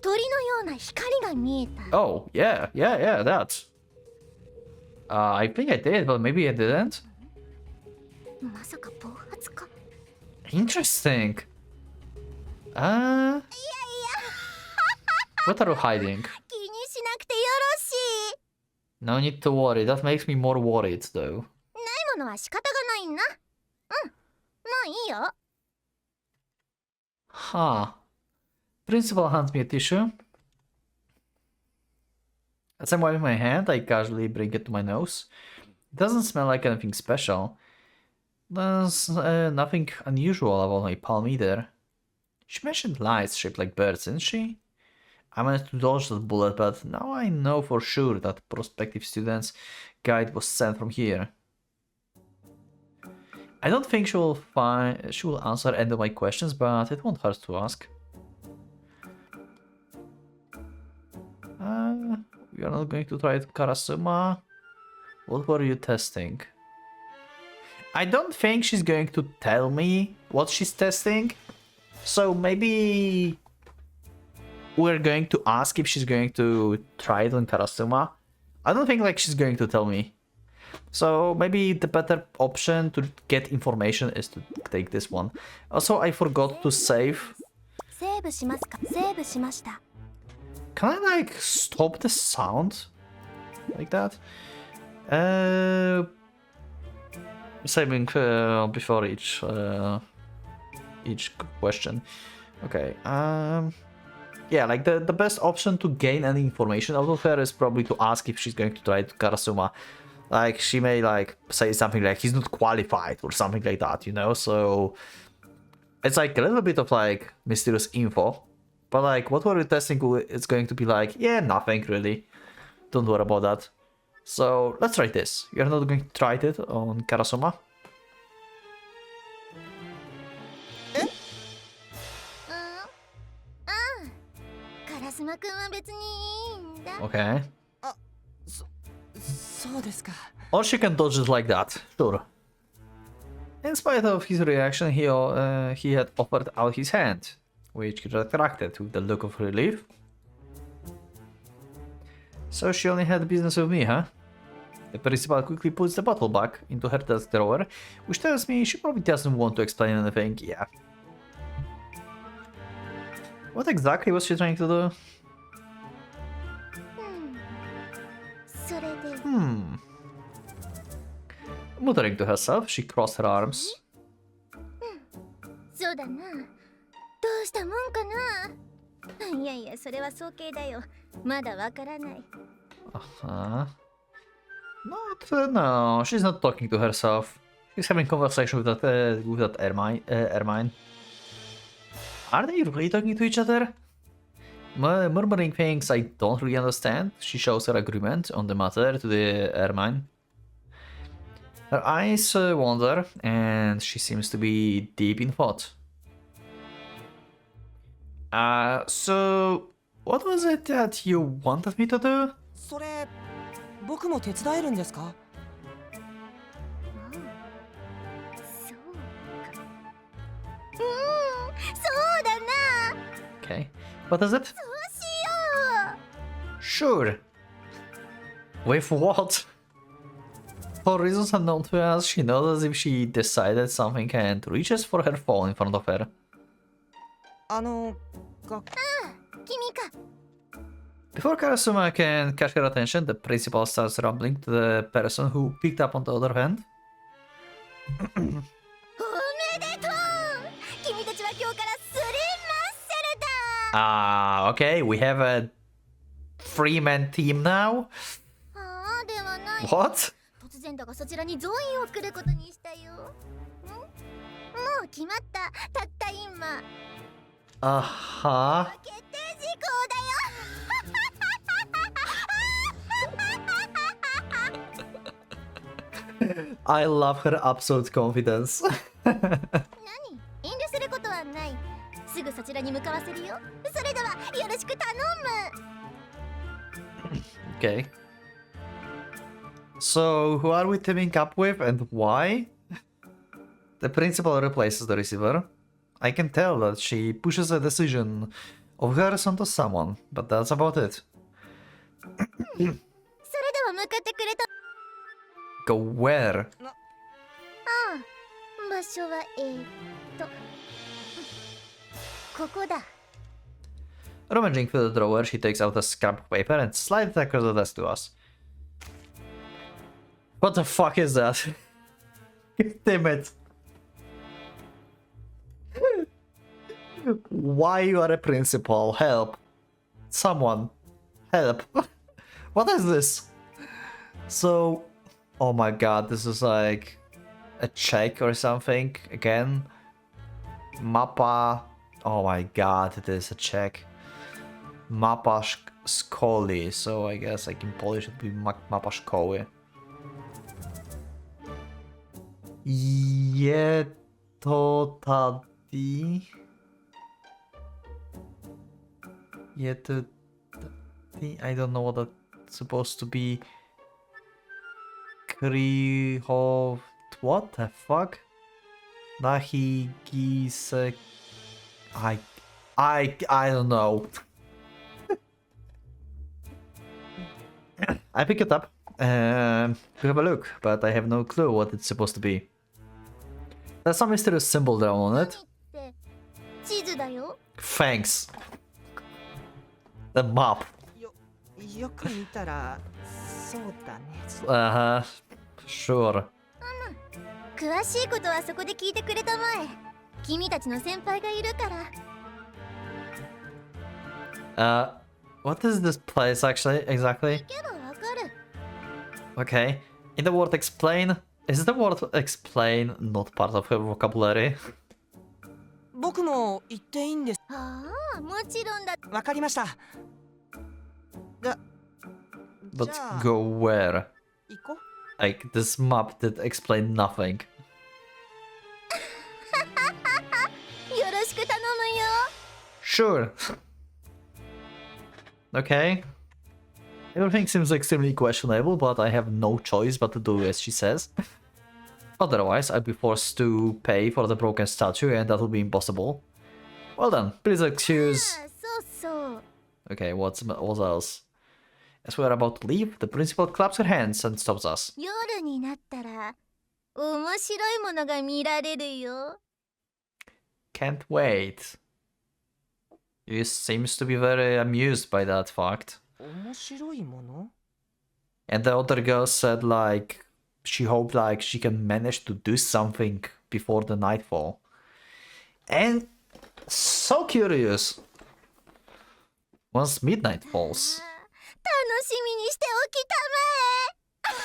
鳥のような光が見えた。 Oh, yeah, that. I think I did, but maybe I didn't. まさか暴発か。 Interesting. What are you hiding? 気にしなくてよろしい。 No need to worry, that makes me more worried though. ないものは仕方がないな。うん、もういいよ。 Huh. Principal hands me a tissue. As I'm wiping my hand, I casually bring it to my nose. It doesn't smell like anything special. There's nothing unusual about my palm either. She mentioned lights shaped like birds, didn't she? I managed to dodge that bullet, but now I know for sure that prospective student's guide was sent from here. I don't think she will answer any of my questions, but it won't hurt to ask. We are not going to try it, Karasuma. What were you testing? I don't think she's going to tell me what she's testing. So maybe we're going to ask if she's going to try it on Karasuma. I don't think like she's going to tell me. So maybe the better option to get information is to take this one. Also, I forgot to save. セーブしますか。セーブしました。 Can I like stop the sound like that? Saving before each question. Okay. Yeah, like the best option to gain any information out of her is probably to ask if she's going to try to Karasuma. Like she may like say something like he's not qualified or something like that, you know. So it's like a little bit of like mysterious info. But like, what were you testing? It's going to be like, yeah, nothing really. Don't worry about that. So let's try this. You're not going to try it on Karasuma? 烏丸くんは別にいいんだ。 Okay. そうですか。 Or she can dodge it like that, sure. In spite of his reaction, he had offered out his hand, which retracted with a look of relief. So she only had business with me, huh? The principal quickly puts the bottle back into her desk drawer, which tells me she probably doesn't want to explain anything, yeah. What exactly was she trying to do? それで Muttering to herself, she crossed her arms. そうだな。どうしたもんかな。いやいや、それは早計だよ。まだわからない。Uh-huh. No, she's not talking to herself. She's having conversation with that Ermine. Are they really talking to each other? Murmuring things I don't really understand, she shows her agreement on the matter to the Ermine. Her eyes wander, and she seems to be deep in thought. So, what was it that you wanted me to do? それ僕も手伝えるんですか？そうか。そうだな。 Okay, what is it? どうしよう。 Sure. With what? For reasons unknown to us, she nods as if she decided something and reaches for her phone in front of her. 君か。 Before Karasuma can catch her attention, the principal starts rambling to the person who picked up on the other hand. おめでとう。君たちは今日からスリーマッスルだ。 Okay, we have a three-man team now? ああ、ではない。 What? 突然だがそちらにゾインを送ることにしたよ。もう決まった。たった今。 Uh-huh. 決定事項だよ。 I love her absolute confidence. 何？遠慮することはない。すぐそちらに向かわせるよ。それではよろしく頼む。 Okay. So, who are we teaming up with and why? The principal replaces the receiver. I can tell that she pushes a decision of hers onto someone, but that's about it. それでは向かってくれた。 Go where? ああ、場所はここだ。 Rummaging through the drawer, she takes out a scrap of paper and slides it across the desk to us. What the fuck is that? Damn it. Why you are a principal? Help. Someone. Help. What is this? So... Oh my god, this is like... a check or something, again. Mapa... Oh my god, it is a check. Mapa szkoły, so I guess like in Polish it would be mapa szkoły. Je to tady. Je to tady. I don't know what that's supposed to be. Krychov. What the fuck? Nahigise. I don't know. I pick it up to have a look, but I have no clue what it's supposed to be. There's some mysterious symbol down on it. 地図だよ。 Thanks. The map. よく見たらそうだね。Sure. 詳しいことはそこで聞いてくれたまえ。君たちの先輩がいるから。What is this place actually, exactly? 聞けばわかる。 Okay. In the word explain, is the word explain not part of her vocabulary? 僕も言っていいんです。ああ、もちろんだ。わかりました。But じゃあ go where? 行こう。 Like, this map did explain nothing. よろしく頼むよ。 Sure. Okay. Everything seems extremely questionable, but I have no choice but to do as she says. Otherwise, I'd be forced to pay for the broken statue, and that would be impossible. Well then, please excuse... そうそう Okay, what else? As we're about to leave, the principal claps her hands and stops us. 夜になったら面白いものが見られるよ Can't wait. He seems to be very amused by that fact. 面白いもの And the other girl said like she hoped like she can manage to do something before the nightfall. And so curious. Once midnight falls. 楽しみにしておきたまえ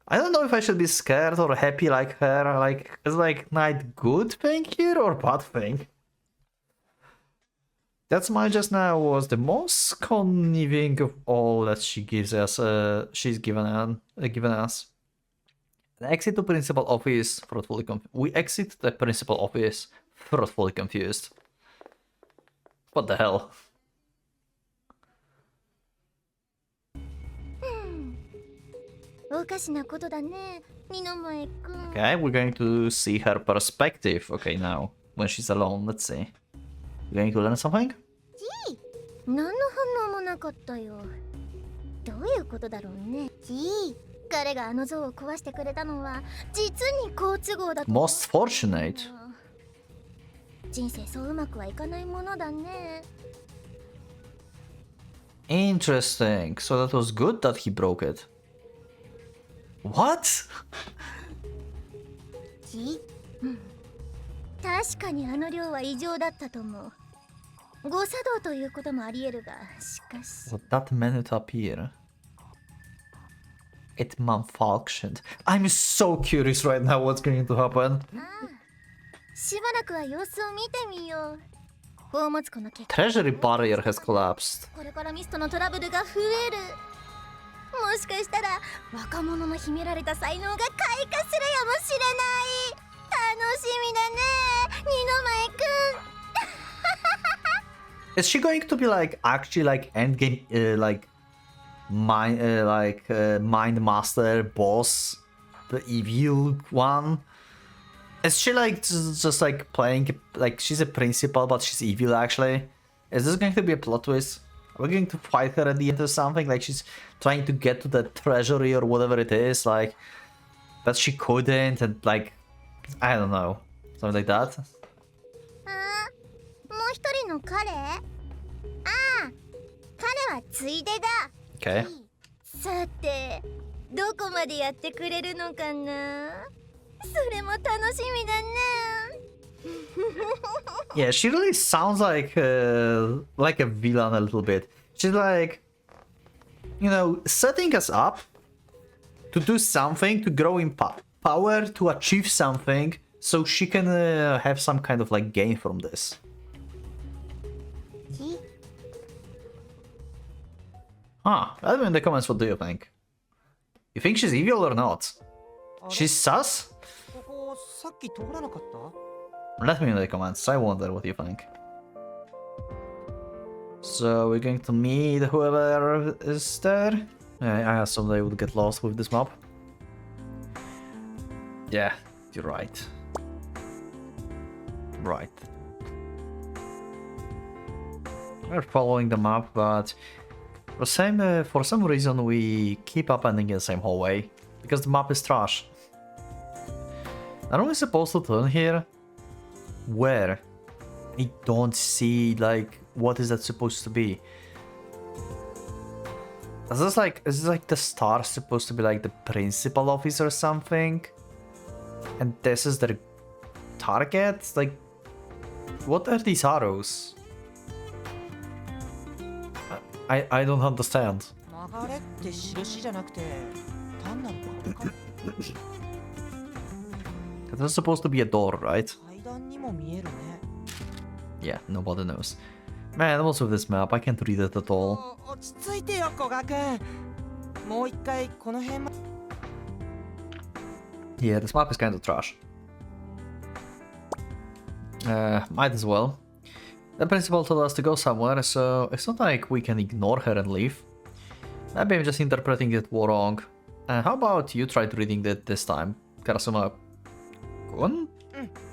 I don't know if I should be scared or happy like her. Like, is like night good thing here or bad thing? That smile just now was the most conniving of all that she gives us. She's given us. The exit to principal office, thoughtfully we exit the principal office, thoughtfully confused. What the hell? おかしなことだね二の前くん Okay, we're going to see her perspective. Okay, now when she's alone, let's see. We're going to learn something? 何の反応もなかったよどういうことだろうね彼があの像を壊してくれたのは実に好都合だと Most fortunate. 人生そううまくはいかないものだね Interesting. So that was good that he broke it. What? 確かにあの量は異常だったと思う誤作動ということもあり得るがしかし What that meant to appear? It malfunctioned. I'm so curious right now what's going to happen. しばらくは様子を見てみよう宝物庫の結果 Treasury barrier has collapsed. これからミストのトラブルが増えるもしかしたら若者の秘められた才能が開花するやもしれない楽しみだね二の前くん Is she going to be like actually like endgame mind master boss, the evil one? Is she like just like playing like she's a principal but she's evil actually? Is this going to be a plot twist? Are we going to fight her at the end or something? Like she's trying to get to the treasury or whatever it is, like but she couldn't and like I don't know. Something like that. もう一人の彼彼はついでだ Okay. さてどこまでやってくれるのかなそれも楽しみだね Yeah, she really sounds like a villain a little bit. She's like, you know, setting us up to do something, to grow in power, to achieve something, so she can have some kind of like gain from this. Huh, let me in the comments, what do you think? You think she's evil or not? She's sus? ここさっき通らなかった Let me in the comments, I wonder what you think. So we're going to meet whoever is there. I assume they would get lost with this map. Yeah, you're right. Right. We're following the map, but for some reason we keep up ending in the same hallway. Because the map is trash. Aren't we supposed to turn here? Where? I don't see, like, what is that supposed to be? Is this like the star supposed to be like the principal office or something? And this is the target? Like, what are these arrows? I don't understand. 流れって印じゃなくて単なる壁か This is supposed to be a door, right? 階段にも見えるね Yeah, nobody knows. Man, what's with this map? I can't read it at all. 落ち着いてよ古賀くんもう一回この辺ま Yeah, this map is kind of trash. Might as well. The principal told us to go somewhere, so it's not like we can ignore her and leave. Maybe I'm just interpreting it wrong. How about you try reading it this time, Karasuma-kun? うん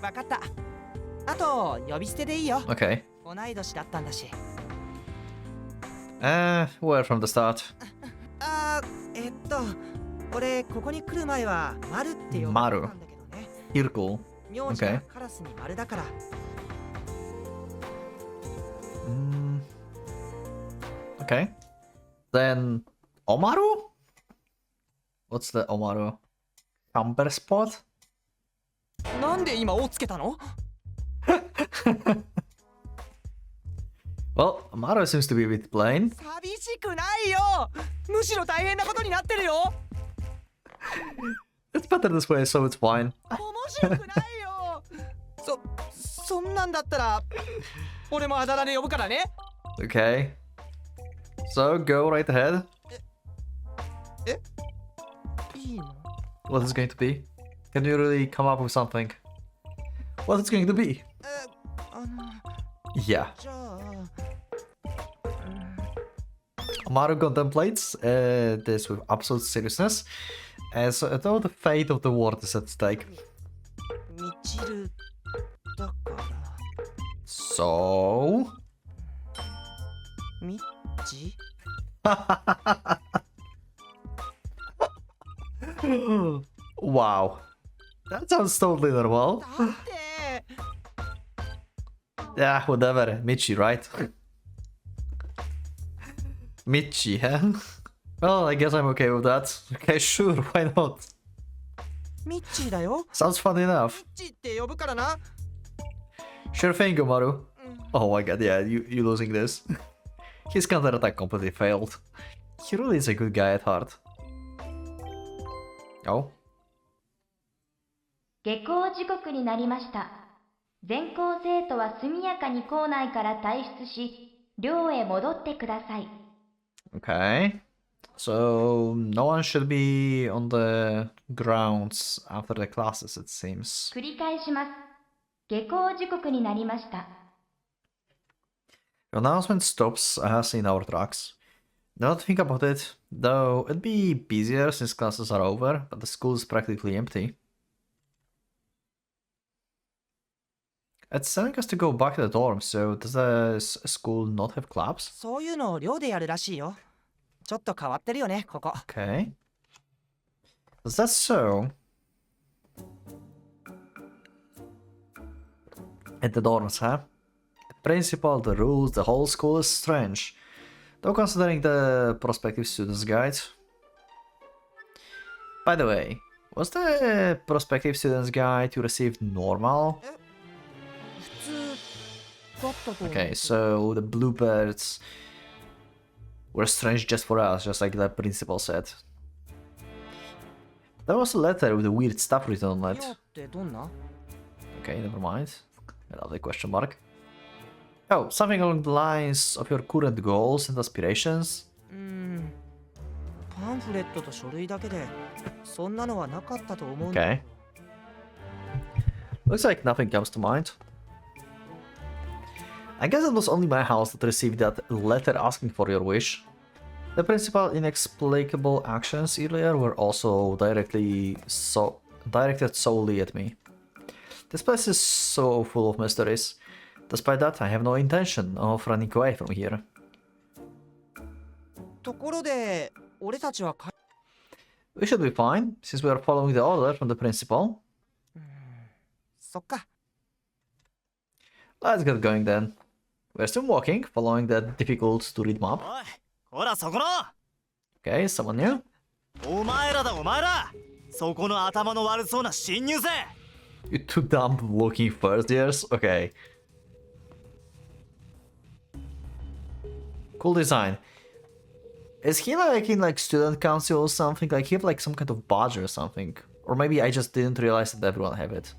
分かった。あと呼び捨てでいいよ。 Okay. 同い年だったんだし。Where from the start? 俺ここに来る前は丸って呼んでたんだけどね。 Hirku. 名字がカラスに丸だから。Okay. Then Omaru? What's the Omaru? Camper spot? なんで今「お」つけたの？ Well, Omaru seems to be a bit plain. 寂しくないよ。むしろ大変なことになってるよ。 It's better this way, so it's fine. 面白くないよ。そんなんだったら俺もあだ名で呼ぶからね。 Okay. So go right ahead. いいの？ What is it going to be? Can you really come up with something? What is it going to be? あの Yeah. じゃあ Omaru contemplates this with absolute seriousness, as though the fate of the world is at stake. みちるだから So? みっち Wow. That sounds totally normal. だって Yeah, whatever. Michi, right? Michi, huh? Well, I guess I'm okay with that. Okay, sure, why not? みっちだよ。 Sounds fun enough. みっちって呼ぶからな。 Sure thing, Umaru. Oh my god, yeah, you losing this. His counterattack completely failed. He really is a good guy at heart. Oh? 下校時刻になりました。全校生徒は速やかに校内から退出し、寮へ戻ってください。Okay. So, no one should be on the grounds after the classes, it seems. 繰り返します。下校時刻になりました。The announcement stops us in our tracks. Now to think about it, though it'd be busier since classes are over, but the school is practically empty. It's telling us to go back to the dorm, so does the school not have clubs? そういうのを寮でやるらしいよ。ちょっと変わってるよね、ここ。 Okay. Is that so? At the dorms, huh? The principal, the rules, the whole school is strange. Though considering the prospective student's guide. By the way, was the prospective student's guide you received normal? 普通だったと思う。 Okay, so the bluebirds were strange just for us, just like the principal said. There was a letter with the weird stuff written on 寮 it. ってどんな？ Okay, never mind. Another question mark. Oh, something along the lines of your current goals and aspirations? パンフレットと書類だけでそんなのはなかったと思うんだ。 Okay. Looks like nothing comes to mind. I guess it was only my house that received that letter asking for your wish. The principal's inexplicable actions earlier were also directed solely at me. This place is so full of mysteries. Despite that, I have no intention of running away from here. ところで俺たちは We should be fine, since we are following the order from the principal. そっか。 Let's get going then. We're still walking, following the difficult to read map. おい、ほらそこの Okay, someone new? お前らだお前らそこの頭の悪そうな侵入生 You two dumb looking first years? Okay. Cool design. Is he like in like student council or something? Like he have like some kind of badge or something? Or maybe I just didn't realize that everyone have it.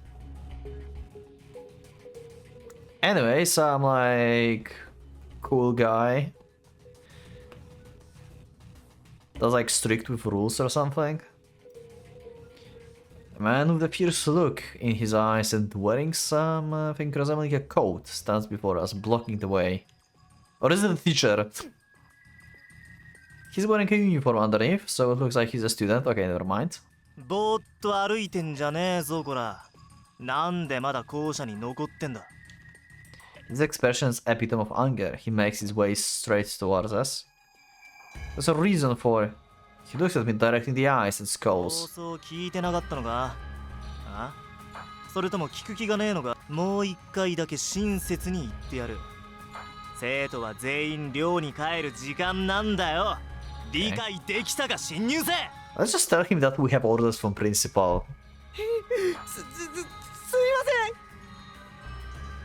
Anyway, some like cool guy. That's like strict with rules or something. A man with a fierce look in his eyes and wearing something resembling a coat stands before us, blocking the way. Or is it a teacher? He's wearing a uniform underneath, so it looks like he's a student. Okay, never mind. ぼーっと歩いてんじゃねえぞこら。なんでまだ校舎に残ってんだ。 His expression is epitome of anger. He makes his way straight towards us. There's a reason for it. He looks at me directly in the eyes and そう scolds. そう聞いてなかったのか。あ？それとも聞く気がねえのか。もう一回だけ親切に言ってやる。生徒は全員寮に帰る時間なんだよ。理解できたか新入生。 Let's just tell him that we have orders from principal. すみま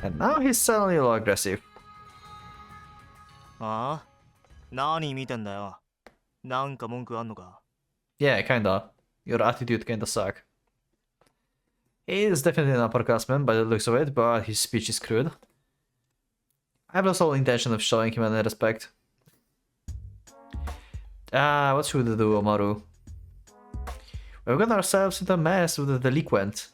せん。 And now he's suddenly a little aggressive. ああ？何見てんだよ。なんか文句あんのか。 Yeah, kinda. Your attitude kinda suck. He is definitely an upperclassman by the looks of it, but his speech is crude. I have no sole intention of showing him any respect. What should we do, Omaru? We've got ourselves into a mess with a delinquent.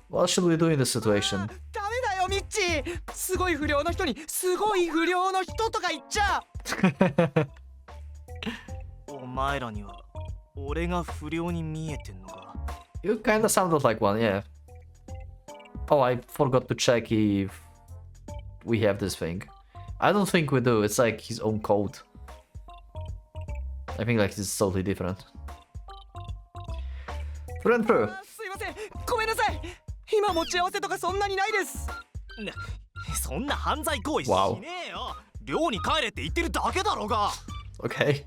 What should we do in this situation? ダメだよミッチー。すごい不良の人にすごい不良の人とか言っちゃ。お前らには俺が不良に見えてんのか。 You kinda sounded like one, yeah. Oh, I forgot to check if we have this thing. I don't think we do. It's like his own code. I think like it's totally different. Through and through. すいません。ごめんなさい。今持ち合わせとかそんなにないです。そんな犯罪行為し Wow. ねえよ。寮に帰れって言ってるだけだろうが。 Okay.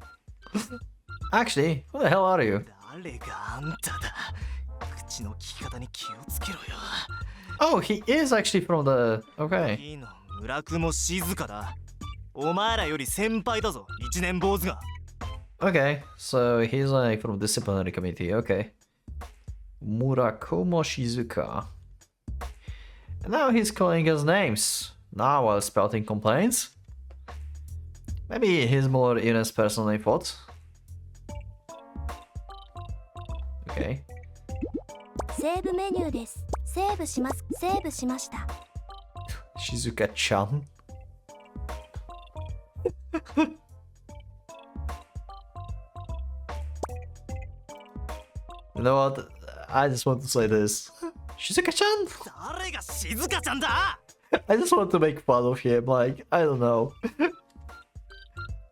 Actually, who the hell are you? 誰があんただ。口の利き方に気をつけろよ。 Oh, he is actually from the... Okay. いいの村雲静かだ。お前らより先輩だぞ。一年坊主が。 Okay, so he's like from Disciplinary committee, okay. Murakumo Shizuka. And now he's calling us names. Now while spouting complaints. Maybe he's more honest person than I thought. Okay. セーブメニューです。セーブします。セーブしました。 Shizuka-chan. You know what? I just want to say this. Shizuka-chan? 誰が静かちゃんだ。 I just want to make fun of him, like, I don't know.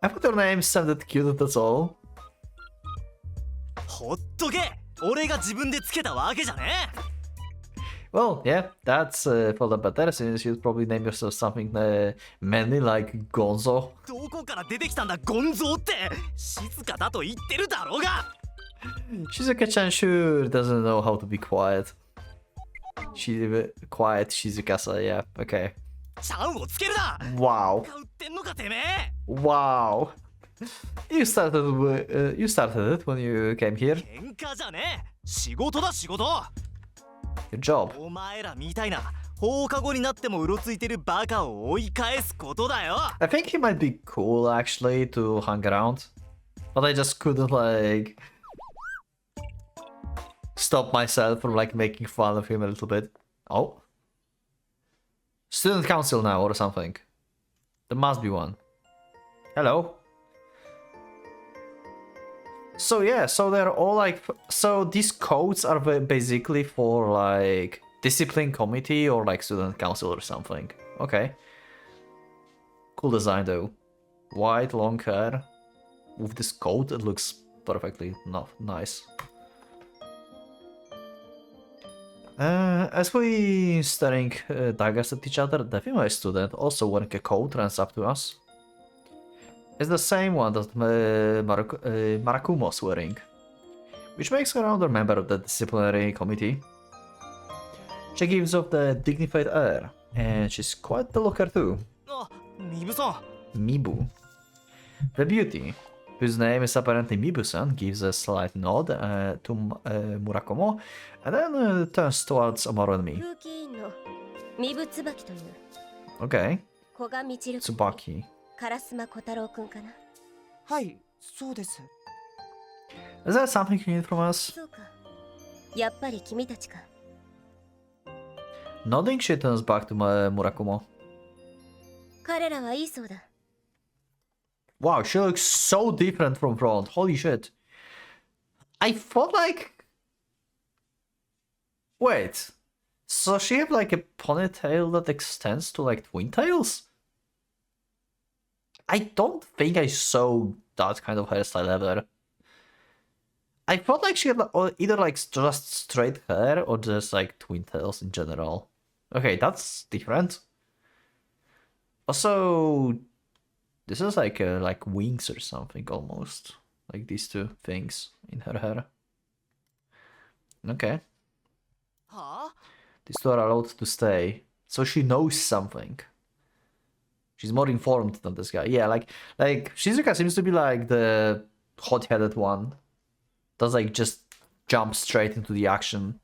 I thought your name sounded cute, that's all. ほっとけ。俺が自分でつけたわけじゃねえ。 Well, yeah, that's for the better, since you'd probably name yourself something manly like Gonzo. どこから出てきたんだゴンゾーって。静かだと言ってるだろうが。 Shizuka-chan sure doesn't know how to be quiet. Quiet Shizuka-san, yeah, okay. ちゃんをつけるな。 Wow. 買うってんのかてめえ。 Wow. You started it when you came here. 喧嘩じゃねえ。仕事だ仕事。 Your job. お前らみたいな放課後になってもうろついてるバカを追い返すことだよ。 I think he might be cool actually to hang around. But I just couldn't like stop myself from like making fun of him a little bit. Oh. Student council now or something. There must be one. Hello. So yeah, so they're all like, so these codes are basically for like discipline committee or like student council or something. Okay. Cool design though. White long hair with this coat, it looks perfectly nice. As we staring daggers at each other, the female student also wearing a coat runs up to us. It's the same one that Marakumo's wearing, which makes her another member of the disciplinary committee. She gives off the dignified air, and she's quite the looker too. あ、ミブさん。 Mibu. The beauty, whose name is apparently Mibu-san, gives a slight nod to Murakumo, and then turns towards Omaru and me. 風紀委員の三部椿という Okay, 古賀みちる Tsubaki. 烏丸小太郎くんかな。はい、そうです。 Is that something you need from us? そうか。やっぱり君たちか。 Nodding, she turns back to Murakumo. 彼らはいいそうだ。 Wow, she looks so different from front. Holy shit. I thought like... Wait. So she have like a ponytail that extends to like twin tails? I don't think I saw that kind of hairstyle ever. I thought like she had either like just straight hair or just like twin tails in general. Okay, that's different. Also, this is like wings or something almost. Like these two things in her hair. Okay. はあ These two are allowed to stay. So she knows something. She's more informed than this guy. Yeah, like Shizuka seems to be like the hot-headed one. Does like just jump straight into the action.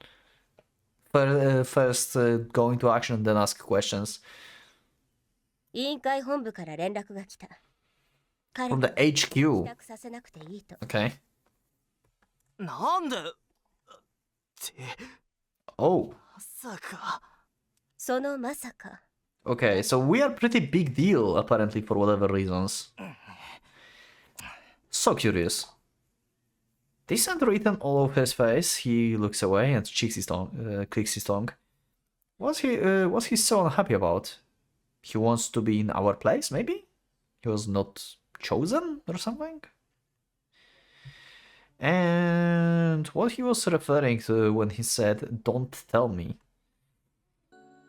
First go into action and then ask questions. 委員会本部から連絡が来た。彼 From ら the を帰 HQ. 宅させなくていいと。 Okay. なんでって Oh. まさか。そのまさか。 Okay, so we are pretty big deal apparently for whatever reasons. So curious. Dissent written all over his face. He looks away and clicks his tongue. What's he so unhappy about? He wants to be in our place, maybe? He was not chosen or something? And what he was referring to when he said, "Don't tell me."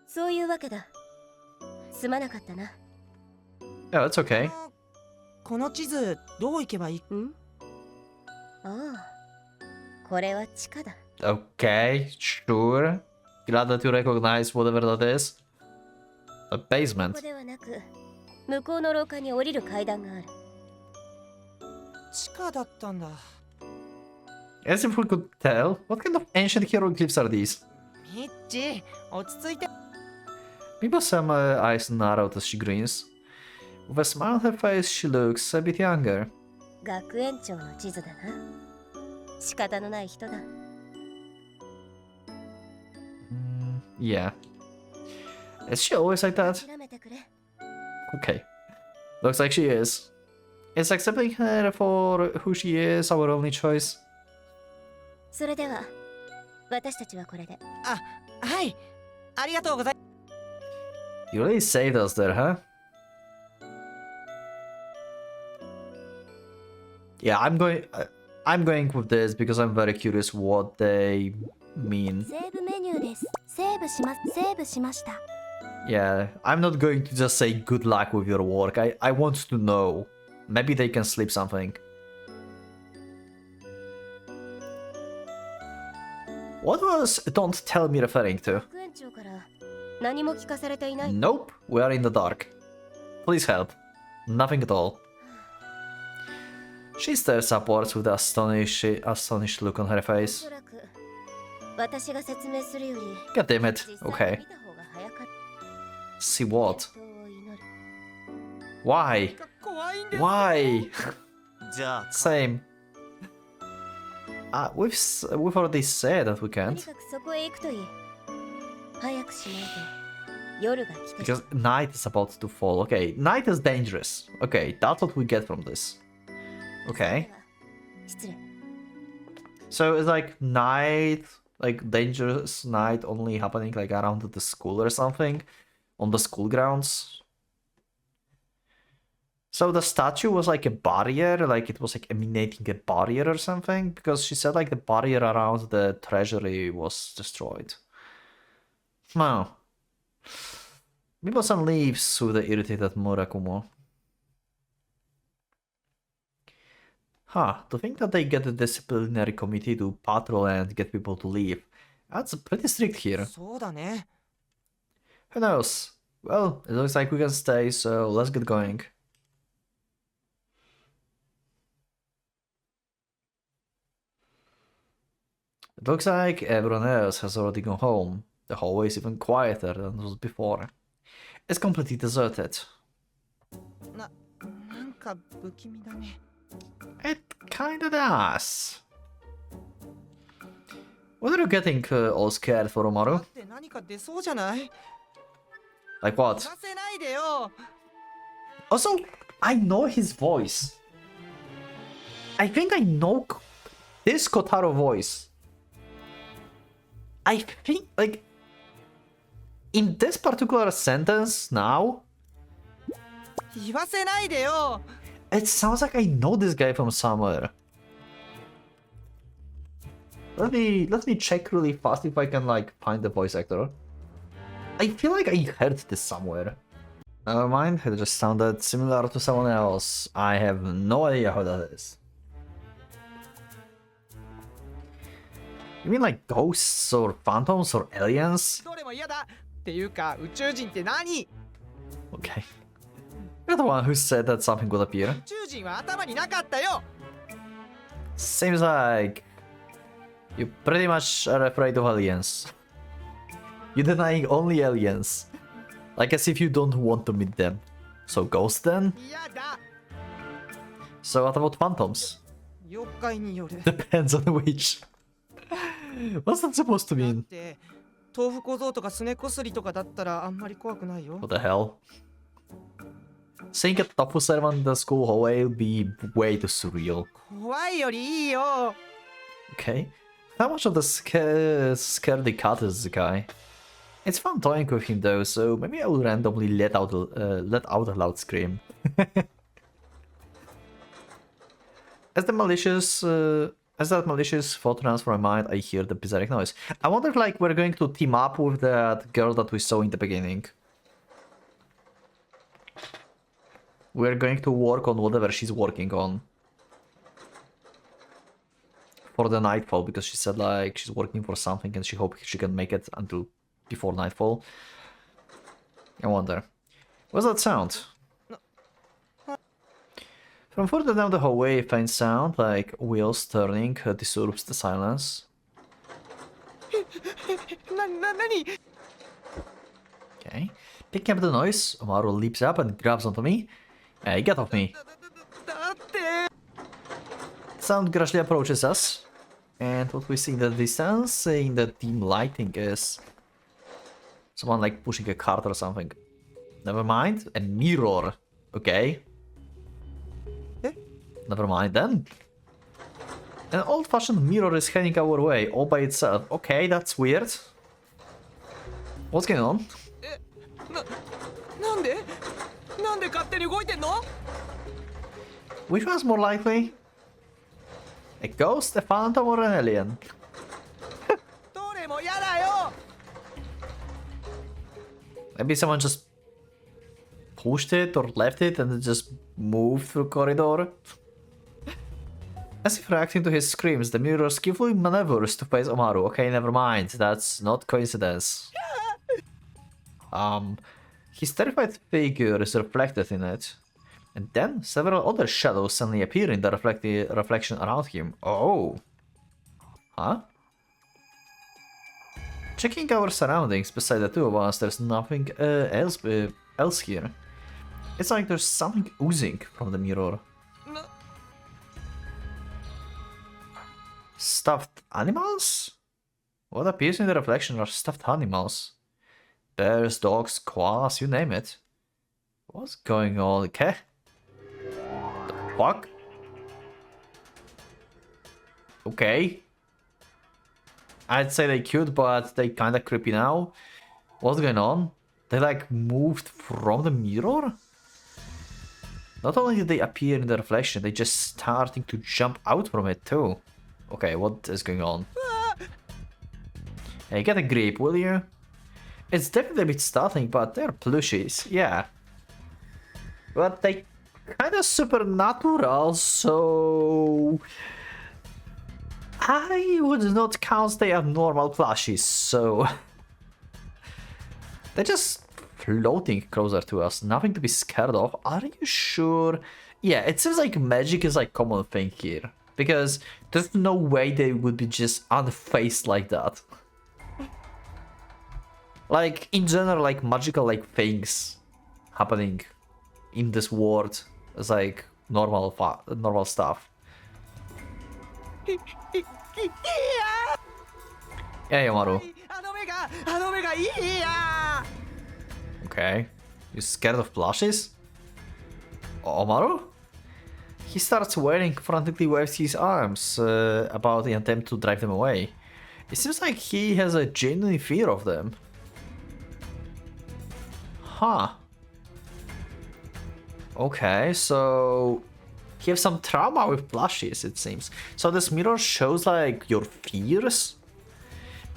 そういうわけだ。すまなかったな。 Yeah, it's okay. この地図どう行けばいい？ん？ああ、これは地下だ。 Okay, sure. Glad that you recognize whatever that is. A こ basement. こではなく、向こうの廊下に降りる階段がある。地下だったんだ。 As if we could tell, what kind of ancient hieroglyphs are these? ミッチ、落ち着いて。 Miba's eyes narrowed as she grins. With a smile on her face, she looks a bit younger. 学園長の地図だな。仕方のない人だ。 Yeah. Is she always like that? 諦めてくれ。 Okay. Looks like she is. Is accepting her for who she is our only choice? それでは、私たちはこれで。あ、はい。ありがとうござい。 You really saved us there, huh? Yeah, I'm going with this because I'm very curious what they mean. セーブメニューです。セーブしました。 Yeah, I'm not going to just say good luck with your work. I want to know. Maybe they can slip something. What was "don't tell me" referring to? 学園長から何も聞かされていない。 Nope, we are in the dark. Please help. Nothing at all. She stares upwards with an astonished look on her お face. そらく私が説明するより God damn it. 実際 Okay. に見た方が早かっ See た。 what? 健闘を祈る。 Why? 怖いんです。 Why? じゃあ Same. We've already said that we とに can't. かくそこへ行くといい。早くしないと夜が来てしまう。 Because night is about to fall. Okay, night is dangerous. Okay, that's what we get from this. Okay. 失礼。 So it's like night, like dangerous night only happening like around the school or something? On the school grounds? So the statue was like a barrier, like it was like emanating a barrier or something? Because she said like the barrier around the treasury was destroyed. No. Mibo-san leaves with the irritated Murakumo. Huh, to think that they get the disciplinary committee to patrol and get people to leave. That's pretty strict here. そうだね。 Who knows? Well, it looks like we can stay, so let's get going. It looks like everyone else has already gone home. The hallway is even quieter than it was before. It's completely deserted. なんか不気味だね。 It kinda does. What are you getting all scared for, だ Omaru? って何か出そうじゃない？ Like 言わ what? せないでよ。 Also, I know his voice. I think I know this Kotaro voice. I think, like, in this particular sentence now, 言わせないでよ。 it sounds like I know this guy from somewhere. Let me check really fast if I can like find the voice actor. I feel like I heard this somewhere. Never mind, it just sounded similar to someone else. I have no idea who that is. You mean like ghosts or phantoms or aliens? どれも嫌だ。っていうか宇宙人って何？ Okay. You're the one who said that something would appear. 宇宙人は頭になかったよ。 Seems like you pretty much are afraid of aliens. You're denying only aliens. Like as if you don't want to meet them. So ghosts then? 嫌だ。 So what about phantoms? 妖怪による。 Depends on which. What's that supposed to だっ mean? て豆腐小僧とかすねこすりとかだったらあんまり怖くないよ。 What the hell? Seeing a tofu servant in the school hallway will be way too surreal. 怖いよりいいよ。 Okay. How much of the scaredy cat is the guy? It's fun toying with him though, so maybe I will randomly let out a loud scream. As that malicious thought runs through my mind, I hear the bizarre noise. I wonder if like we're going to team up with that girl that we saw in the beginning. We're going to work on whatever she's working on. For the nightfall, because she said like she's working for something and she hopes she can make it until before nightfall. I wonder. What's that sound? From further down the hallway, a faint sound like wheels turning disturbs the silence. 何？ Okay. Picking up the noise, Omaru leaps up and grabs onto me. Hey, get off me. だって。 The sound gradually approaches us. And what we see in the distance, in the dim lighting, is someone like pushing a cart or something. Never mind. A mirror. Okay. Eh? Never mind then. An old-fashioned mirror is heading our way, all by itself. Okay, that's weird. What's going on? なんで？なんで勝手に動いてんの？ Which one's more likely? A ghost, a phantom, or an alien? どれも嫌だよ。 Maybe someone just pushed it or left it and it just moved through corridor? As if reacting to his screams, the mirror skillfully maneuvers to face Omaru. Okay, never mind. That's not coincidence. His terrified figure is reflected in it. And then several other shadows suddenly appear in the reflection around him. Oh. Huh? Checking our surroundings beside the two of us, there's nothing else here. It's like there's something oozing from the mirror. Stuffed animals? What appears in the reflection are stuffed animals. Bears, dogs, koalas, you name it. What's going on? Okay. The fuck? Okay. I'd say they cute, but they kinda creepy now. What's going on? They like moved from the mirror? Not only did they appear in the reflection, they just starting to jump out from it too. Okay, what is going on? Hey, get a grip, will you? It's definitely a bit startling, but they're plushies, yeah. But they kinda supernatural, so... I would not count they are normal plushies, so... They're just floating closer to us, nothing to be scared of. Are you sure? Yeah, it seems like magic is like common thing here. Because there's no way they would be just unfazed like that. Like, in general, like magical like things happening in this world is like normal stuff. Yeah, Yomaru. あの目がいいや Okay. You scared of plushies? Omaru? He starts wailing, frantically waves his arms about the attempt to drive them away. It seems like he has a genuine fear of them. Huh. Okay, so you have some trauma with plushies, it seems. So this mirror shows like your fears?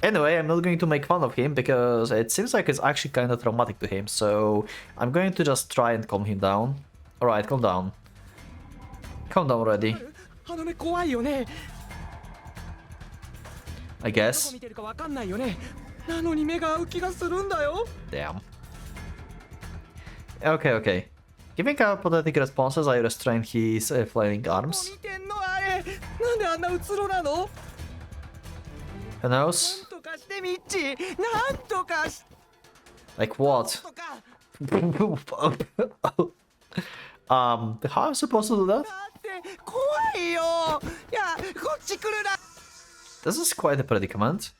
Anyway, I'm not going to make fun of him because it seems like it's actually kind of traumatic to him, so I'm going to just try and calm him down. Alright, calm down. Calm down already, あの目怖いよね I どこ guess. 見てるかわかんないよねなのに目が合う気がするんだよ Damn. Okay. Giving apathetic responses, I restrain his flailing もう arms. 見てんのあれなんであんなうつろなの Who な knows? んとかしてミッチーなんとかし Like what? とか How am I supposed to do that? だって怖いよいやこっち来るな This is quite a predicament.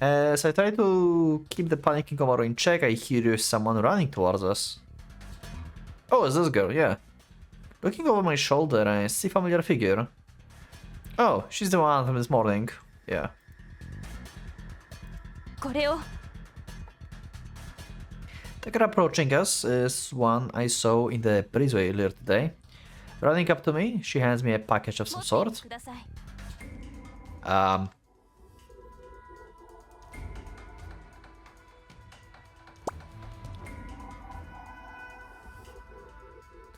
As I try to keep the panicking Komaru in check, I hear someone running towards us. Oh, it's this girl, yeah. Looking over my shoulder, I see a familiar figure. Oh, she's the one from this morning. Yeah. これを The girl approaching us is one I saw in the breezeway earlier today. Running up to me, she hands me a package of some 持ってい sort. てください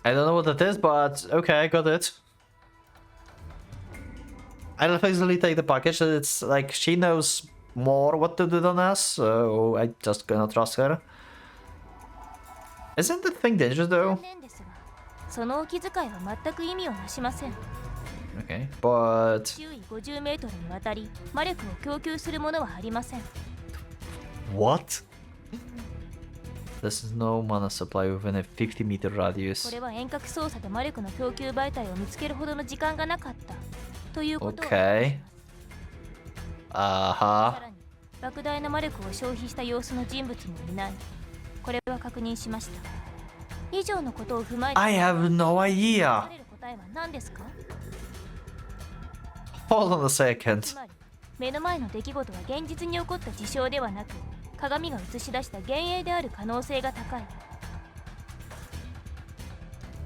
I don't know what that is, but okay, I got it. I'll easily take the package. It's like she knows more what to do than us, so I just gonna trust her. Isn't the thing dangerous 残 though? 念ですがそのお気遣いは全く意味をなしません Okay, but 周囲50メートルにわたり魔力を供給するものはありません what? This is no mana supply within a 50-meter こ radius. れは遠隔操作で魔力の供給媒体を見つけるほどの時間がなかったということを Okay. さらに莫大な魔力を消費した様子の人物もいないこれは確認しました以上のことを踏まえて I have no idea. 出る答えは何ですか Hold on a つ second. まり目の前の出来事は現実に起こった事象ではなく鏡が映し出した幻影である可能性が高い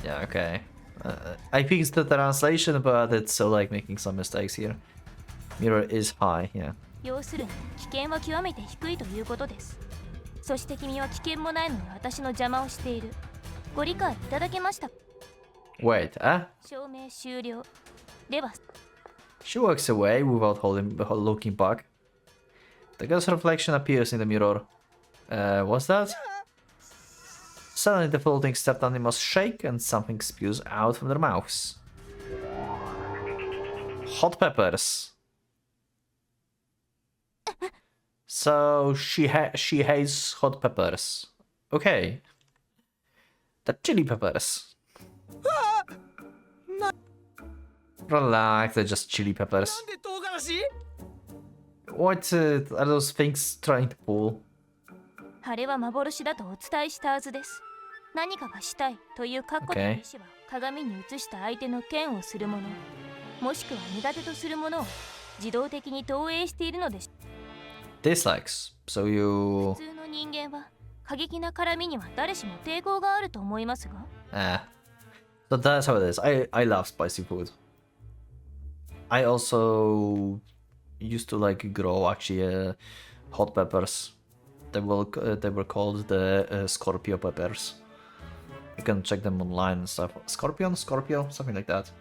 Yeah, okay. I fixed the translation, but it's still like making some mistakes here. Mirror is high, yeah. 要するに危険は極めて低いということですそして君は危険もないのに私の邪魔をしているご理解いただけました Wait, 証明終了では She walks away without looking back. The girl's reflection appears in the mirror. What's that? Suddenly the floating stepped animals shake and something spews out from their mouths. Hot peppers. So she hates hot peppers. Okay. The chili peppers. Relax, they're just chili な peppers. んで唐辛子 What are those things trying to pull? あれは幻だとお伝えしたはずです何かがしたいという確固たる意志は鏡に映した相手の嫌悪するものもしくは苦手とするものを自動的に投影しているのです Dislikes. So you... 普通の人間は過激な絡みには誰しも抵抗があると思いますが So that's how it is. I love spicy food. I also used to like grow actually hot peppers. They were called the Scorpio peppers. You can check them online and stuff. Scorpio, something like that.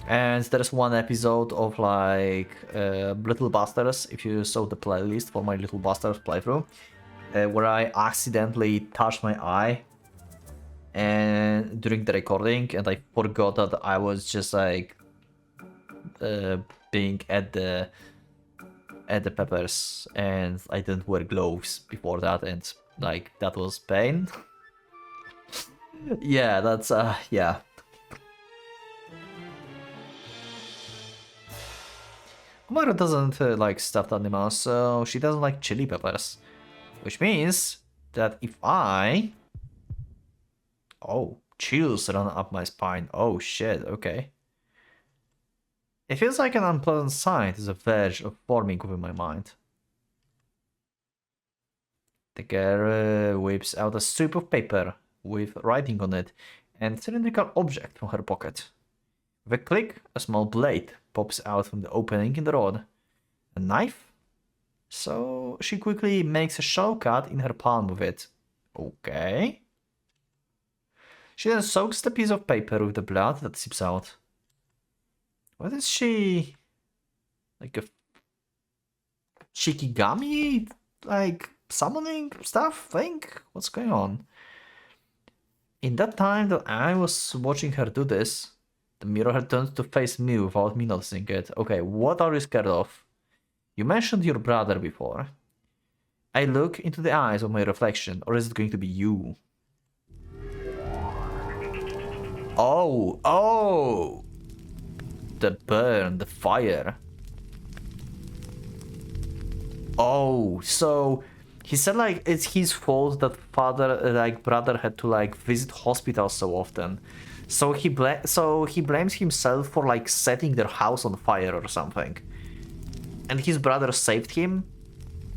And there's one episode of like Little Busters, if you saw the playlist for my Little Busters playthrough, where I accidentally touched my eye and during the recording, and I forgot that I was just like being at the peppers, and I didn't wear gloves before that, and like that was pain. Yeah, that's yeah. Mara doesn't like stuffed animals, so she doesn't like chili peppers. Which means that if I... Oh, chills run up my spine. Oh shit, okay. It feels like an unpleasant sight as a verge of forming within my mind. The girl whips out a strip of paper with writing on it and a cylindrical object from her pocket. With a click, a small blade pops out from the opening in the rod. A knife? So she quickly makes a shallow cut in her palm with it. Okay. She then soaks the piece of paper with the blood that seeps out. What is she? Like a Shikigami? Like summoning stuff thing? What's going on? In that time that I was watching her do this, the mirror had turned to face me without me noticing it. Okay, what are you scared of? You mentioned your brother before. I look into the eyes of my reflection, or is it going to be you? Oh! The burn, the fire. Oh, so he said like it's his fault that brother had to like visit hospital so often. So he blames himself for like setting their house on fire or something. And his brother saved him,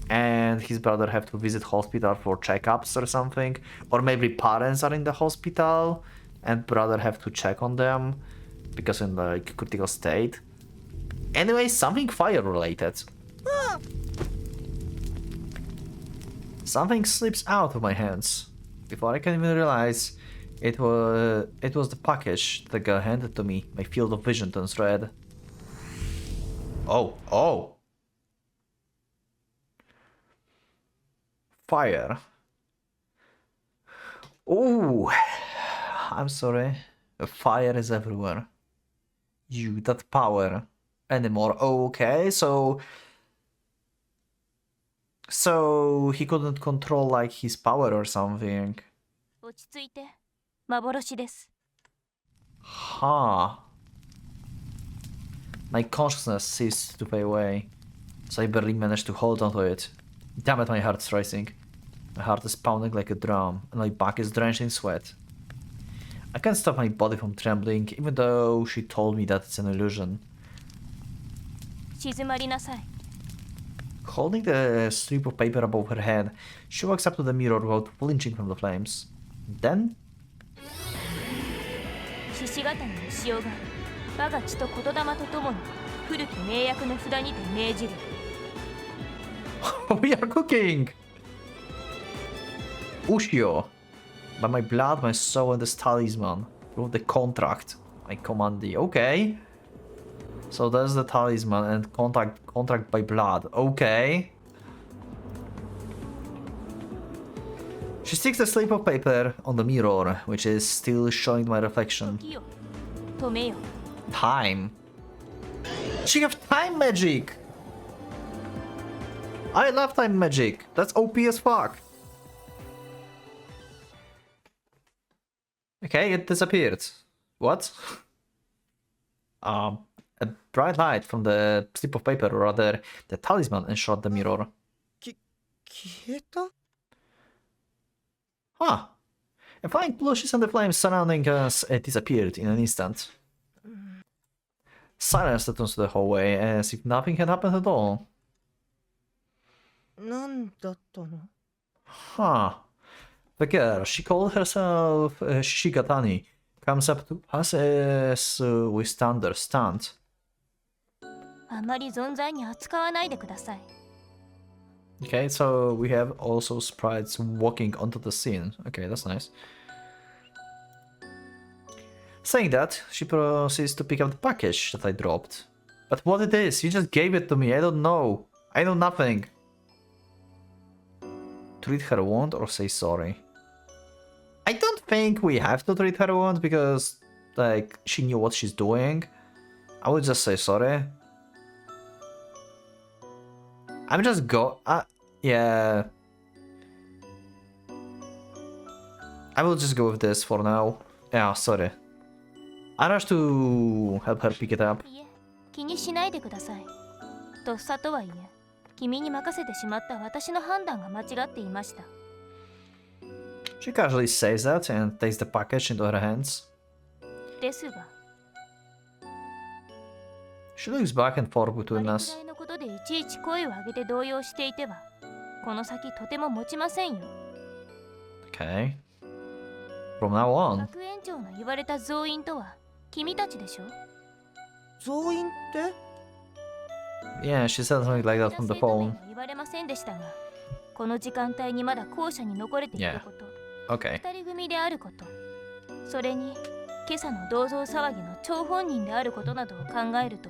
and his brother have to visit hospital for checkups or something, or maybe parents are in the hospital and brother have to check on them because in like critical state. Anyway, something fire related. Something slips out of my hands before I can even realize it was the package the girl handed to me. My field of vision turns red. Oh. Fire. Oh, I'm sorry. Fire is everywhere. You, that power anymore. Okay, so he couldn't control like his power or something. 落ち着いて。幻です。 Huh. My consciousness ceased to fade away, so I barely managed to hold onto it. Damn it, my heart's racing. My heart is pounding like a drum, and my back is drenched in sweat. I can't stop my body from trembling, even though she told me that it's an illusion. 静まりなさい。 Holding the strip of paper above her head, she walks up to the mirror without flinching from the flames. Then... 獅子型の潮が我が血と言霊とともに古き名約の札にて命じる。 We are cooking! Ushio. By my blood, my soul, and this talisman. Through the contract. My commandee. Okay. So there's the talisman and contract by blood. Okay. She sticks the slip of paper on the mirror, which is still showing my reflection. 時よ、止めよ。 Time. She have time magic! I love time magic. That's OP as fuck. Okay, it disappeared. What? A bright light from the slip of paper, or rather, the talisman, enshrouded the mirror. 消えた？ Huh. A flying plushies and the flames surrounding us disappeared in an instant. Silence returns to the hallway as if nothing had happened at all. なんだったの？ Huh. The girl, she called herself Shigatani, comes up to us as we stand there stunned. あまり存在に扱わないでください。 Okay, so we have also sprites walking onto the scene. Okay, that's nice. Saying that, she proceeds to pick up the package that I dropped. But what it is? You just gave it to me. I don't know. I know nothing. Treat her wound or say sorry? I don't think we have to treat her wound because, like, she knew what she's doing. I would just say sorry. I'm just yeah. I will just go with this for now. Yeah, sorry. I rush to help her pick it up. いえ、気にしないでください。とっさとはいえ、君に任せてしまった私の判断が間違っていました。 She casually says that and takes the package into her hands. ですが、 She looks back and forth あれ between く us. らいのことでいちいち声を上げて動揺していては、この先とても持ちませんよ。 Okay. From now on. 学園長の言われた増員とは君たちでしょ。増員って Yeah, she said something like that from the 生徒名 phone. は言われませんでしたが、この時間帯にまだ校舎に残れていること、 Okay. 二人組であること、それに今朝の銅像騒ぎの張本人であることなどを考えると、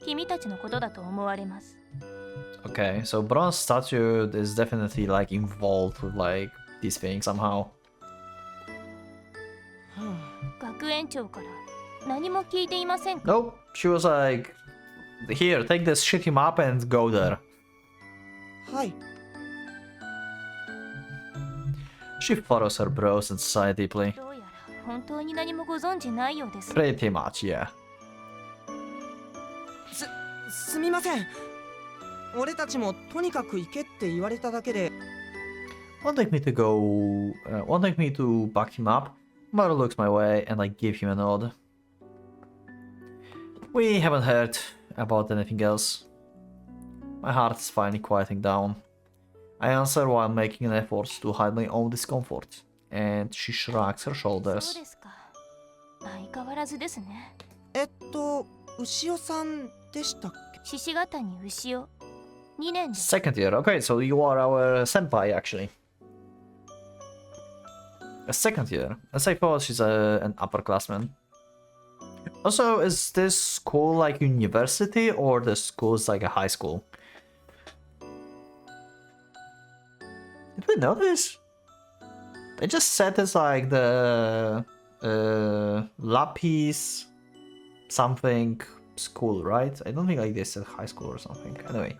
君たちのことだと思われます。 Okay, so bronze statue is definitely like involved with like these things somehow. 学園長から何も聞いていませんか。 Nope, she was like, here, take this shitty map and go there. はい。 She furrows her brows and sighs deeply. どうやら本当に何もご存じないようです。 Pretty much, yeah. すみません。俺たちもとにかく行けって言われただけで。Won't take me to go. Won't take me to back him up. Mother looks my way and I give him a nod. We haven't heard about anything else. My heart is finally quieting down. I answer while making an effort to hide my own discomfort, and she shrugs her そう shoulders. ですか。相変わらずですね。牛尾さんでしたっけ？獅子型に牛を2年で Second year, okay, so you are our senpai actually. A second year, as I thought she's an upperclassman. Also, is this school like university or the school is like a high school? Did we know this? They just said it's like the Lapis something school, right? I don't think like they said high school or something. Anyway.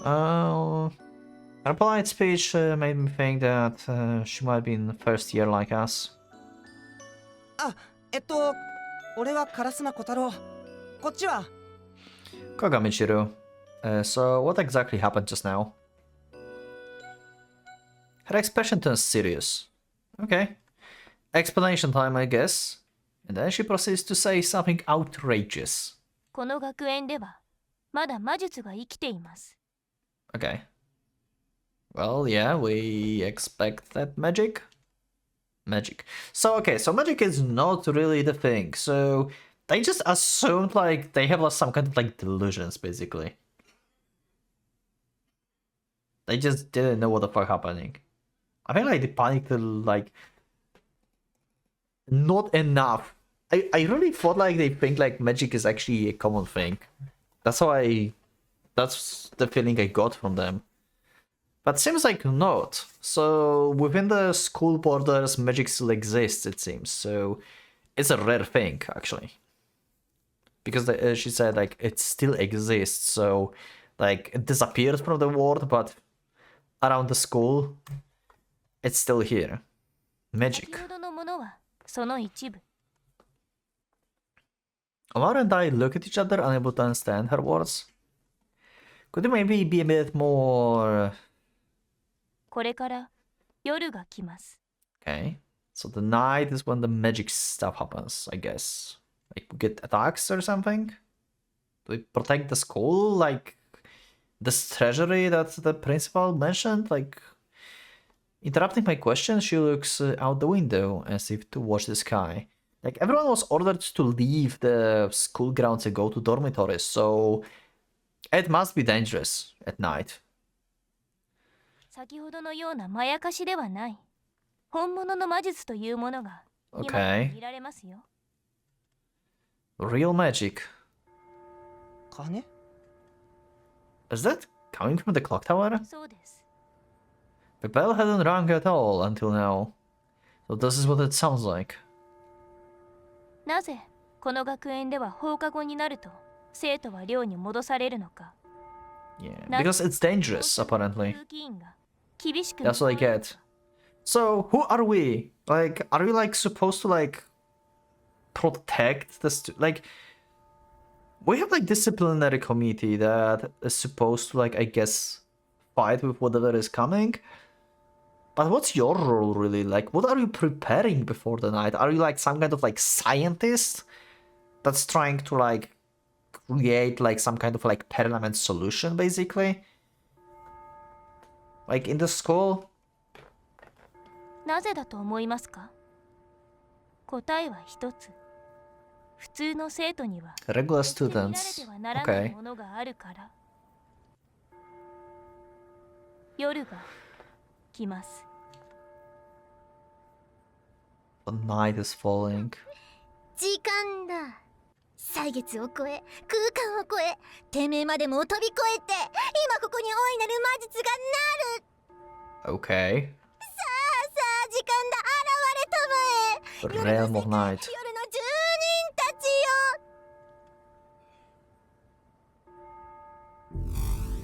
Her polite speech made me think that she might be in first year like us. 俺は烏間小太郎。こっちは。 Kagamichiru. So what exactly happened just now? Her expression turns serious. Okay. Explanation time, I guess. And then she proceeds to say something outrageous. この学園ではまだ魔術が生きています。 Okay. Well, yeah, we expect that magic. Magic. So, okay, so magic is not really the thing. So, they just assumed, like, they have some kind of, like, delusions, basically. They just didn't know what the fuck happening. I think, like, they panicked, like, not enough. I really thought, like, they think, like, magic is actually a common thing. That's the feeling I got from them. But seems like not. So within the school borders, magic still exists, it seems. So it's a rare thing, actually. Because she said, like, it still exists. So, like, it disappeared from the world, but around the school, it's still here. Magic. 先ほどのものはその一部。 Omar and I look at each other, unable to understand her words. Could you maybe be a bit more... これから夜が来ます。 Okay. So the night is when the magic stuff happens, I guess. Like, we get attacks or something? Do we protect the school? Like, this treasury that the principal mentioned? Like, interrupting my question, she looks out the window as if to watch the sky. Like, everyone was ordered to leave the school grounds and go to dormitories, so it must be dangerous at night. 先ほどのようなまやかしではない。本物の魔術というものが今 Okay. 見られますよ。 Real magic. 金？ Is that coming from the clock tower? そうです。 The bell hadn't rung at all until now. So this is what it sounds like. なぜこの学園では放課後になると生徒は寮に戻されるのか。 Yeah, because it's dangerous, apparently. 空気員が厳しく That's what I get. So, who are we? Like, are we, like, supposed to, like, protect the like, We have like disciplinary committee that is supposed to like, I guess, fight with whatever is coming. But what's your role really? Like, what are you preparing before the night? Are you like some kind of like scientist that's trying to like create like some kind of like permanent solution basically? Like in the school? なぜだと思いますか？答えは一つ。普通の生徒には Regular 決して見られ students. てはならない Okay. ものがあるから。夜が来ます。The night is falling. 時間だ。歳月を超え、空間を超え、てめえまでもを飛び越えて、今ここに大いなる魔術がなる。 Okay. さあ時間だ、現れたまえ。 The realm of night. 夜の住人たち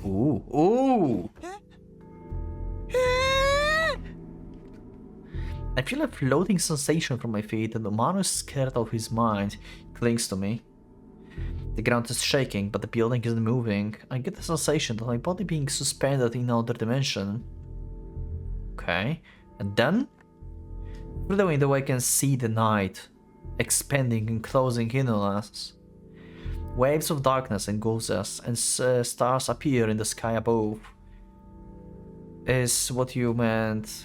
よ。 Ooh. I feel a floating sensation from my feet, and the man who's scared of his mind clings to me. The ground is shaking, but the building isn't moving. I get the sensation that my body being suspended in another dimension. Okay, and then through the window I can see the night expanding and closing in on us. Waves of darkness engulf us, and stars appear in the sky above. Is what you meant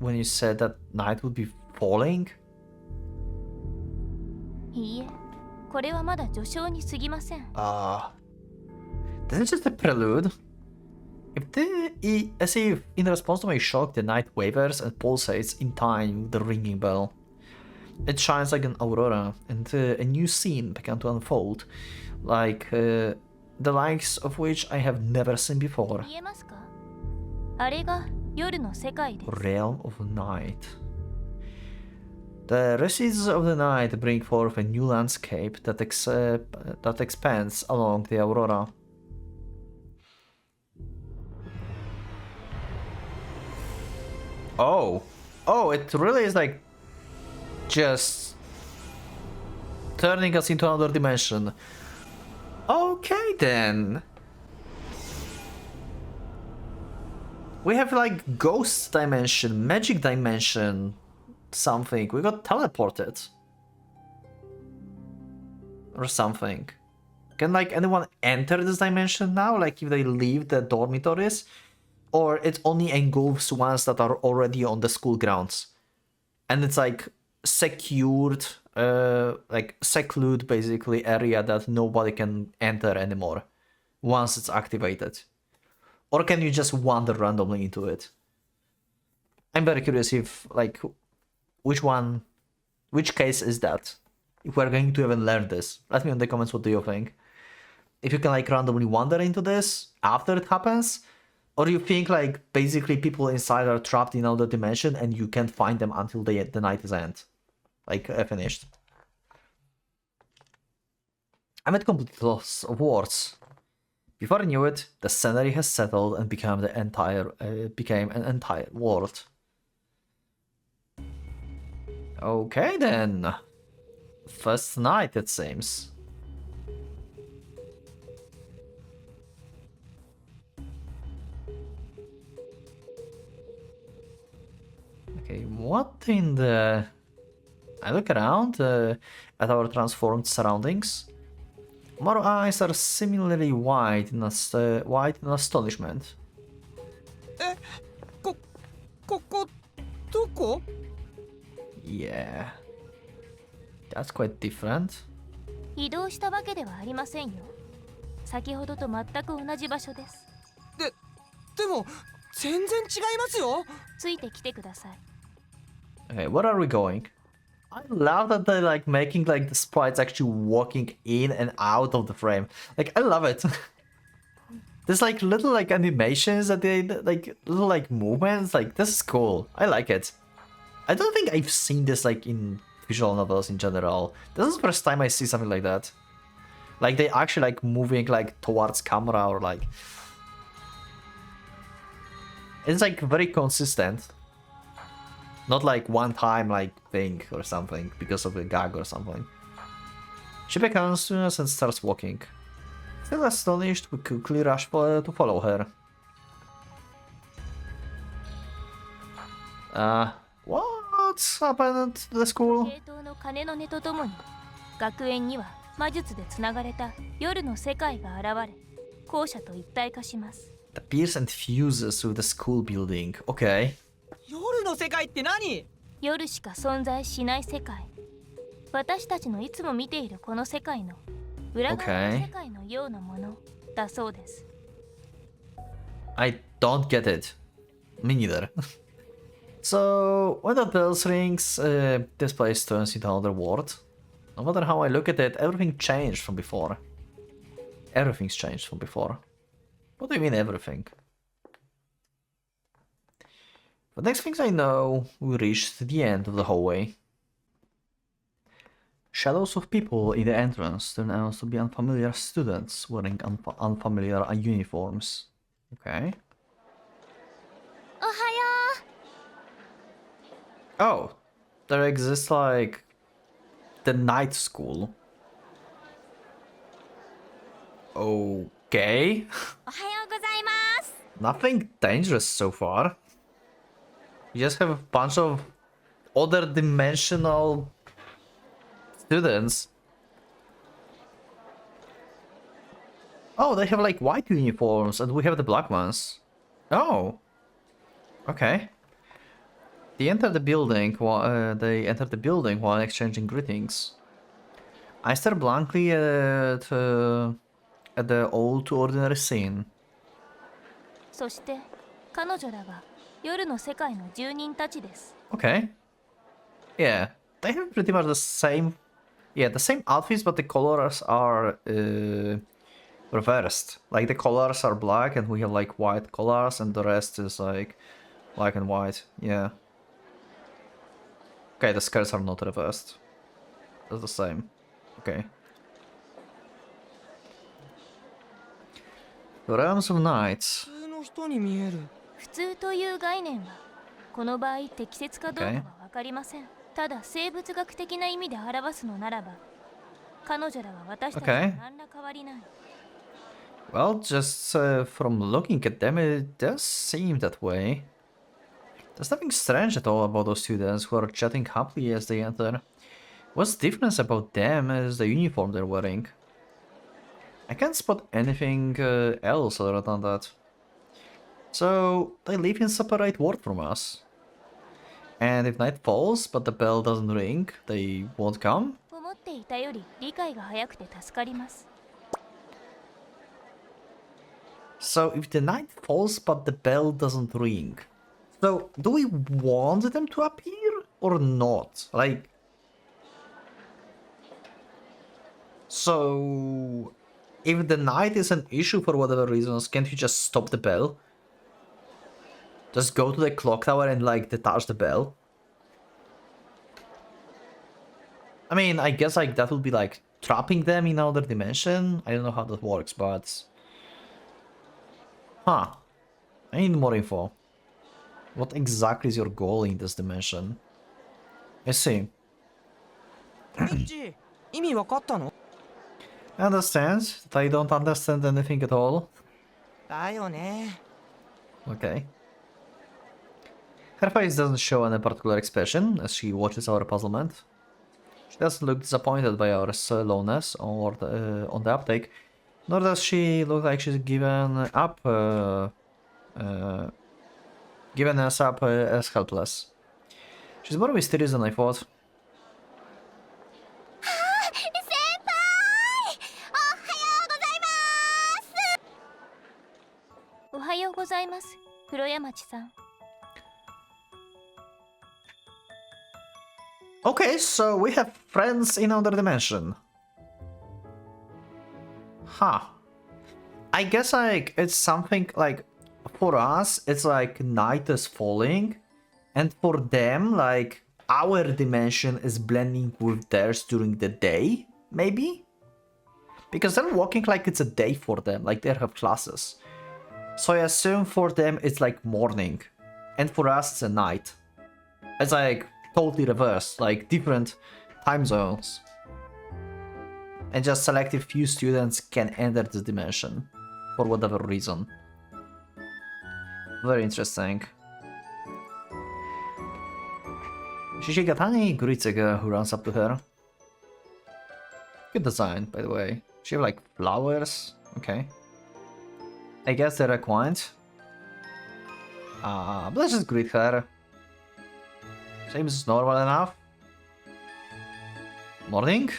when you said that night would be falling? いいえ、これはまだ序章に過ぎません。This is just a prelude. As if in response to my shock, the night wavers and pulsates in time with the ringing bell. It shines like an aurora, and a new scene began to unfold, like the likes of which I have never seen before. 見えますか？あれが夜の世界です。 Realm of night. The recesses of the night bring forth a new landscape that expands along the aurora. Oh, it really is like just turning us into another dimension. Okay then. We have like ghost dimension, magic dimension, something. We got teleported. Or something. Can like anyone enter this dimension now? Like if they leave the dormitories? Or it only engulfs ones that are already on the school grounds? And it's like secured, like secluded basically area that nobody can enter anymore once it's activated. Or can you just wander randomly into it? I'm very curious if, like, which case is that? If we're going to even learn this. Let me know in the comments what do you think. If you can, like, randomly wander into this after it happens, or you think, like, basically people inside are trapped in another dimension and you can't find them until the night is end. Like, finished. I'm at complete loss of words. Before I knew it, the scenery has settled and became an entire world. Okay then. First night, it seems. Okay, what in the... I look around at our transformed surroundings. More eyes are similarly wide in astonishment. ここどこ？ Yeah. That's quite different. 移動したわけではありませんよ。先ほどと全く同じ場所です。でも全然違いますよ。ついてきてください。Okay, where are we going? I love that they're like making like the sprites actually walking in and out of the frame. Like I love it. There's like little like animations that they like little like movements. Like this is cool. I like it. I don't think I've seen this like in visual novels in general. This is the first time I see something like that. Like they actually like moving like towards camera or like it's like very consistent. Not like one time like thing or something because of a gag or something. She beckons to us and starts walking. Still astonished, we quickly rush to follow her. What's happened to the school? 系統の鐘の音とともに学園には魔術でつながれた夜の世界が現れ校舎と一体化します。 It appears and fuses with the school building. Okay. 夜の世界って何？夜しか存在しない世界。私たちのいつも見ているこの世界の裏側の世界のようなものだそうです。I don't get it. Me neither. So, when the bell rings, this place turns into another world. No matter how I look at it, everything changed from before. Everything's changed from before. What do you mean everything? The next things I know, we reached the end of the hallway. Shadows of people in the entrance turn out to be unfamiliar students wearing unfamiliar uniforms. Okay. おはよ Oh, there exists like the night school. Okay. う。おはようございます。 Nothing dangerous so far. You just have a bunch of other dimensional students. Oh, they have like white uniforms and we have the black ones. Oh. Okay. They enter the building while exchanging greetings. I stare blankly at the all too ordinary scene. そして彼女らが夜の世界の住人たちです。 Okay. Yeah, they have pretty much the same outfits, but the colors are reversed. Like the colors are black and we have like white colors and the rest is like black and white. Yeah. Okay, the skirts are not reversed. That's the same. Okay. The realms of night. 普通の人に見える。普通という概念はこの場合適切かどうかは分かりません。ただ生物学的な意味で表すのならば彼女らは私たちと何ら変わりない。 Well, just from looking at them, it does seem that way. There's nothing strange at all about those students who are chatting happily as they enter. What's different about them is the uniform they're wearing. I can't spot anything else other than that. So, they live in separate world from us. And if night falls, but the bell doesn't ring, they won't come? 思っていたより理解が早くて助かります。 So, if the night falls, but the bell doesn't ring. So, do we want them to appear or not? Like... So... If the night is an issue for whatever reasons, can't you just stop the bell? Just go to the clock tower and like detach the bell? I mean, I guess like that would be like trapping them in another dimension. I don't know how that works, but... Huh. I need more info. What exactly is your goal in this dimension? I see. グッチ、意味わかったの？ I understand that I don't understand anything at all. だよね。 Okay. Her face doesn't show any particular expression as she watches our puzzlement. She doesn't look disappointed by our slowness or on the uptake, nor does she look like she's given us up as helpless. She's more mysterious than I thought. おはようございます。黒山地さん。 Okay, so we have friends in another dimension. Huh. I guess like it's something like for us it's like night is falling and for them like our dimension is blending with theirs during the day, maybe? Because they're walking like it's a day for them, like they have classes. So I assume for them it's like morning and for us it's a night. It's like totally reversed, like different time zones. And just selective few students can enter this dimension. For whatever reason. Very interesting. Shishigatani Guritsuga who runs up to her. Good design, by the way. She have like flowers. Okay. I guess they're quaint. But let's just greet her. Seems normal enough. Morning?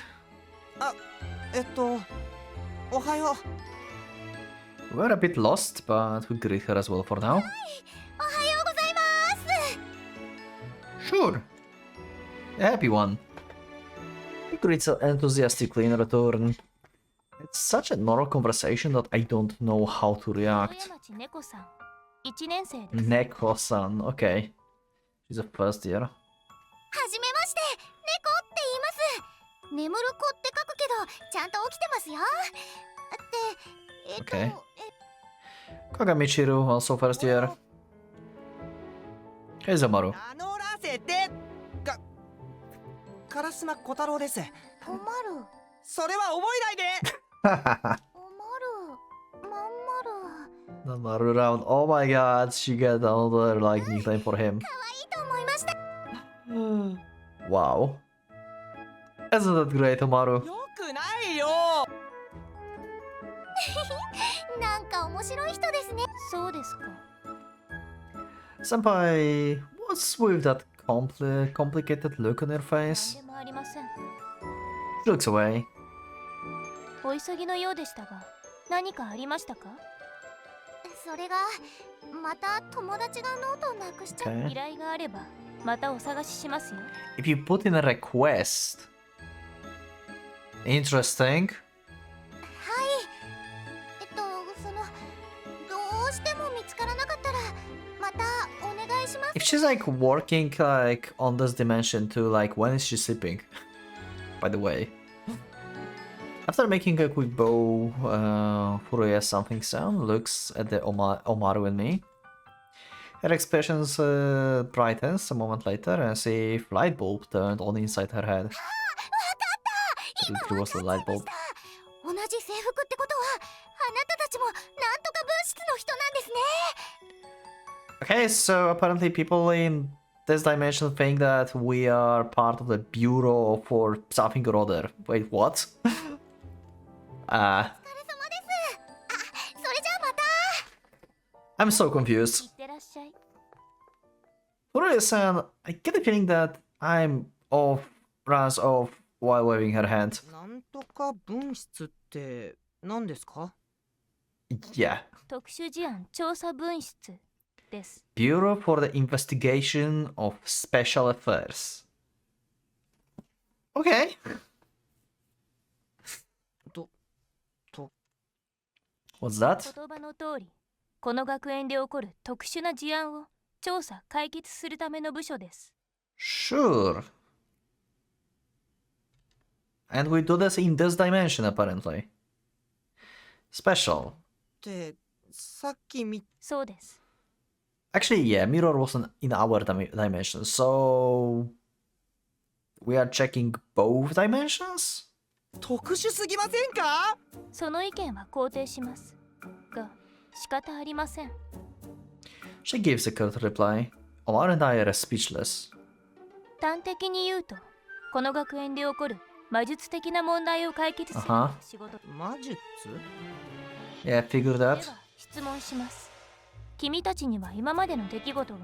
おはよう。 We're a bit lost, but we'll greet her as well for now. おはようございます。 Sure. A happy one. He greets her enthusiastically in return. It's such a normal conversation that I don't know how to 小 react. 山地猫さん1年生です Neko-san, okay. She's a first year. はじめまして、猫って言います。眠る子って書くけど、ちゃんと起きてますよ。って、Kagamichiru, also first year. Hey Zamaru. 名乗らせて。烏丸小太郎です。おまる、それは覚えないで。おまる、まんまる。 Zamaru round. Oh my god, she got another like nickname for him. いいと思いました。 Wow. Isn't that great, Omaru? よくないよ。なんか面白い人ですね。そうですか Senpai, what's with that complicated look on her 何 face? でもありません She looks away. お急ぎのようでしたが何かありましたかそれが、また友達がノートをなくしちゃう。 Okay. 依頼があればまたお探ししますよ If you put in a request. Interesting. はい。その、どうしても見つからなかったら、またお願いします。 If she's like working like on this dimension too, like when is she sleeping? By the way. After making a quick bow, Furuya something sound looks at the Omaru and me. Her expressions brightens a moment later as a light bulb turned on inside her head. It was the light bulb. 同じ制服ってことは、あなたたちもなんとか分室の人なんですね。 Okay, so apparently people in this dimension think that we are part of the bureau for something or other. Wait, what? お疲れ様です。あ、それじゃあまた。 I'm so い confused. ってらっしゃい Furuya-san, I get the feeling that I'm off, runs off while waving her hand. なんとか分室って何ですか？ Yeah. 特殊事案調査分室です Bureau for the Investigation of Special Affairs. Okay. と What's that? 言葉の通りこの学園で起こる特殊な事案を調査解決するための部署です Sure. And we do this in this dimension, apparently. Special. ってさっき見そうです Actually, yeah, mirror wasn't in our dimension, so... We are checking both dimensions? 特殊すぎませんか？その意見は肯定しますが仕方ありません She gives a curt reply. Omar and I are speechless. 端的に言うとこの学園で起こる魔術的な問題を解決するのが仕事魔術？ Yeah, figure では that. 質問します君たちには今までの出来事が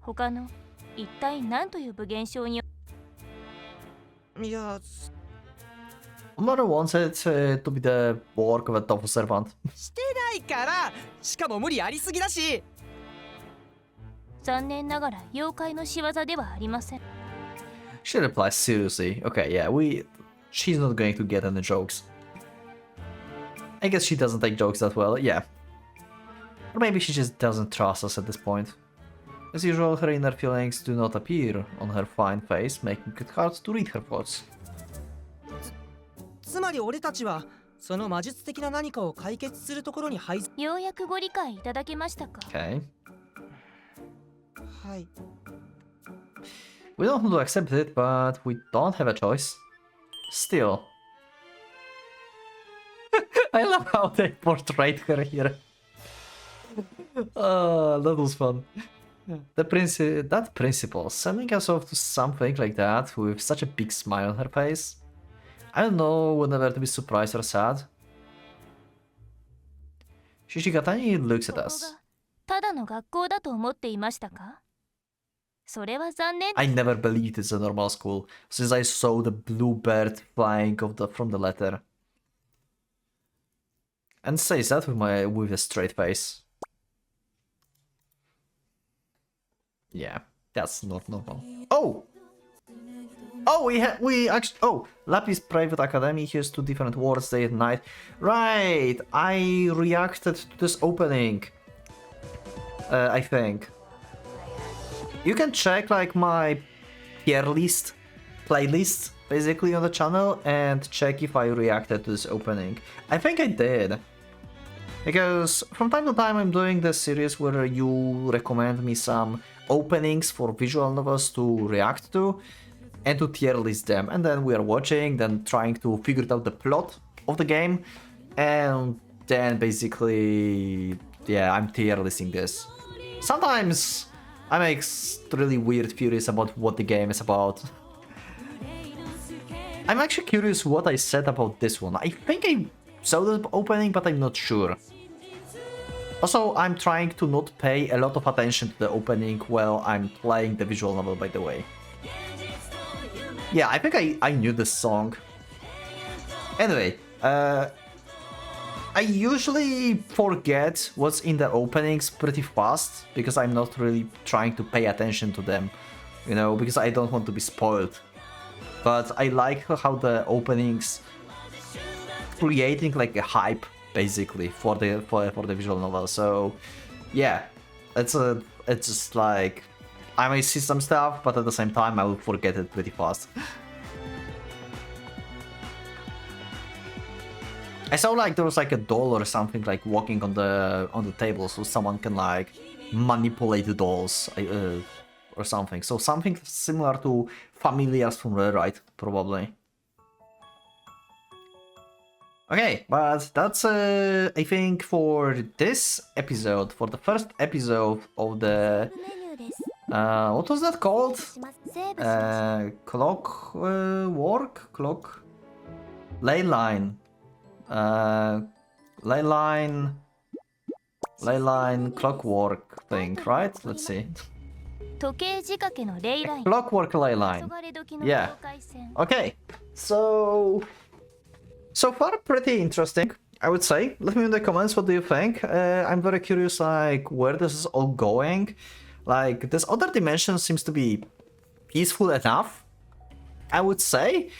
他の一体何という現象にいや、 Omar wants it to be the work of a double servant. してないから。しかも無理ありすぎだし。残念ながら妖怪の仕業ではありません She replies seriously. Okay, yeah, she's not going to get any jokes. I guess she doesn't take jokes that well, yeah. Or maybe she just doesn't trust us at this point. As usual, her inner feelings do not appear on her fine face, making it hard to read her thoughts. つまり俺たちはその魔術的な何かを解決するところに配属。ようやくご理解いただけましたか Okay. はい。 We don't want to accept it, but we don't have a choice. Still. I love how they portrayed her here. That was fun. That principal, sending us off to something like that with such a big smile on her face. I don't know whether to be surprised or sad. Shishigatani looks at us. ただの学校だと思っていましたか？それは残念。 I never believed it's a normal school since I saw the blue bird flying from the letter. And says that with a straight face. Yeah, that's not normal. Oh! Oh, we actually... Oh! Lapis Private Academy, here's 2 different words, day and night. Right! I reacted to this opening. I think. You can check like my tier list, playlist, basically on the channel and check if I reacted to this opening. I think I did. Because from time to time I'm doing this series where you recommend me some openings for visual novels to react to and to tier list them, and then we are watching, then trying to figure out the plot of the game, and then basically, yeah, I'm tier listing this. Sometimes I make really weird theories about what the game is about. I'm actually curious what I said about this one. I think I saw the opening, but I'm not sure. Also, I'm trying to not pay a lot of attention to the opening while I'm playing the visual novel, by the way. Yeah, I think I knew this song. Anyway, I usually forget what's in the openings pretty fast, because I'm not really trying to pay attention to them, you know, because I don't want to be spoiled. But I like how the openings creating like a hype basically for the visual novel. So yeah, it's just like I may see some stuff, but at the same time I will forget it pretty fast. I saw like there was like a doll or something like walking on the table, so someone can like manipulate the dolls or something. So something similar to familiars from Rewrite, probably. Okay, but that's I think for this episode, for the first episode of the what was that called? Clockwork Ley-Line. Ley-Line clockwork thing, right? Let's see. Clockwork Ley-Line. Yeah. Okay. So far pretty interesting, I would say. Let me know in the comments what do you think. I'm very curious like where this is all going. Like this other dimension seems to be peaceful enough, I would say.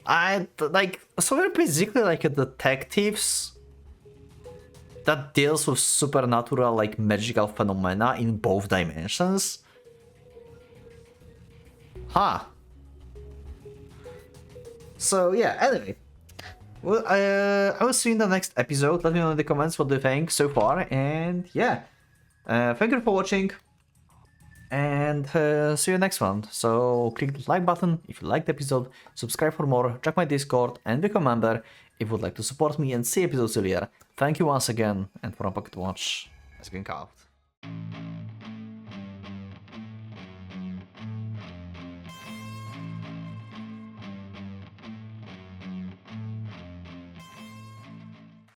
So we're basically like a detectives that deals with supernatural like magical phenomena in both dimensions. Huh. So yeah, anyway. Well, I will see you in the next episode. Let me know in the comments what do you think so far, and yeah. Thank you for watching, and see you next one. So click the like button if you liked the episode, subscribe for more, check my Discord, and become a member if you would like to support me and see episodes earlier. Thank you once again, and from Pocket Watch, as going out.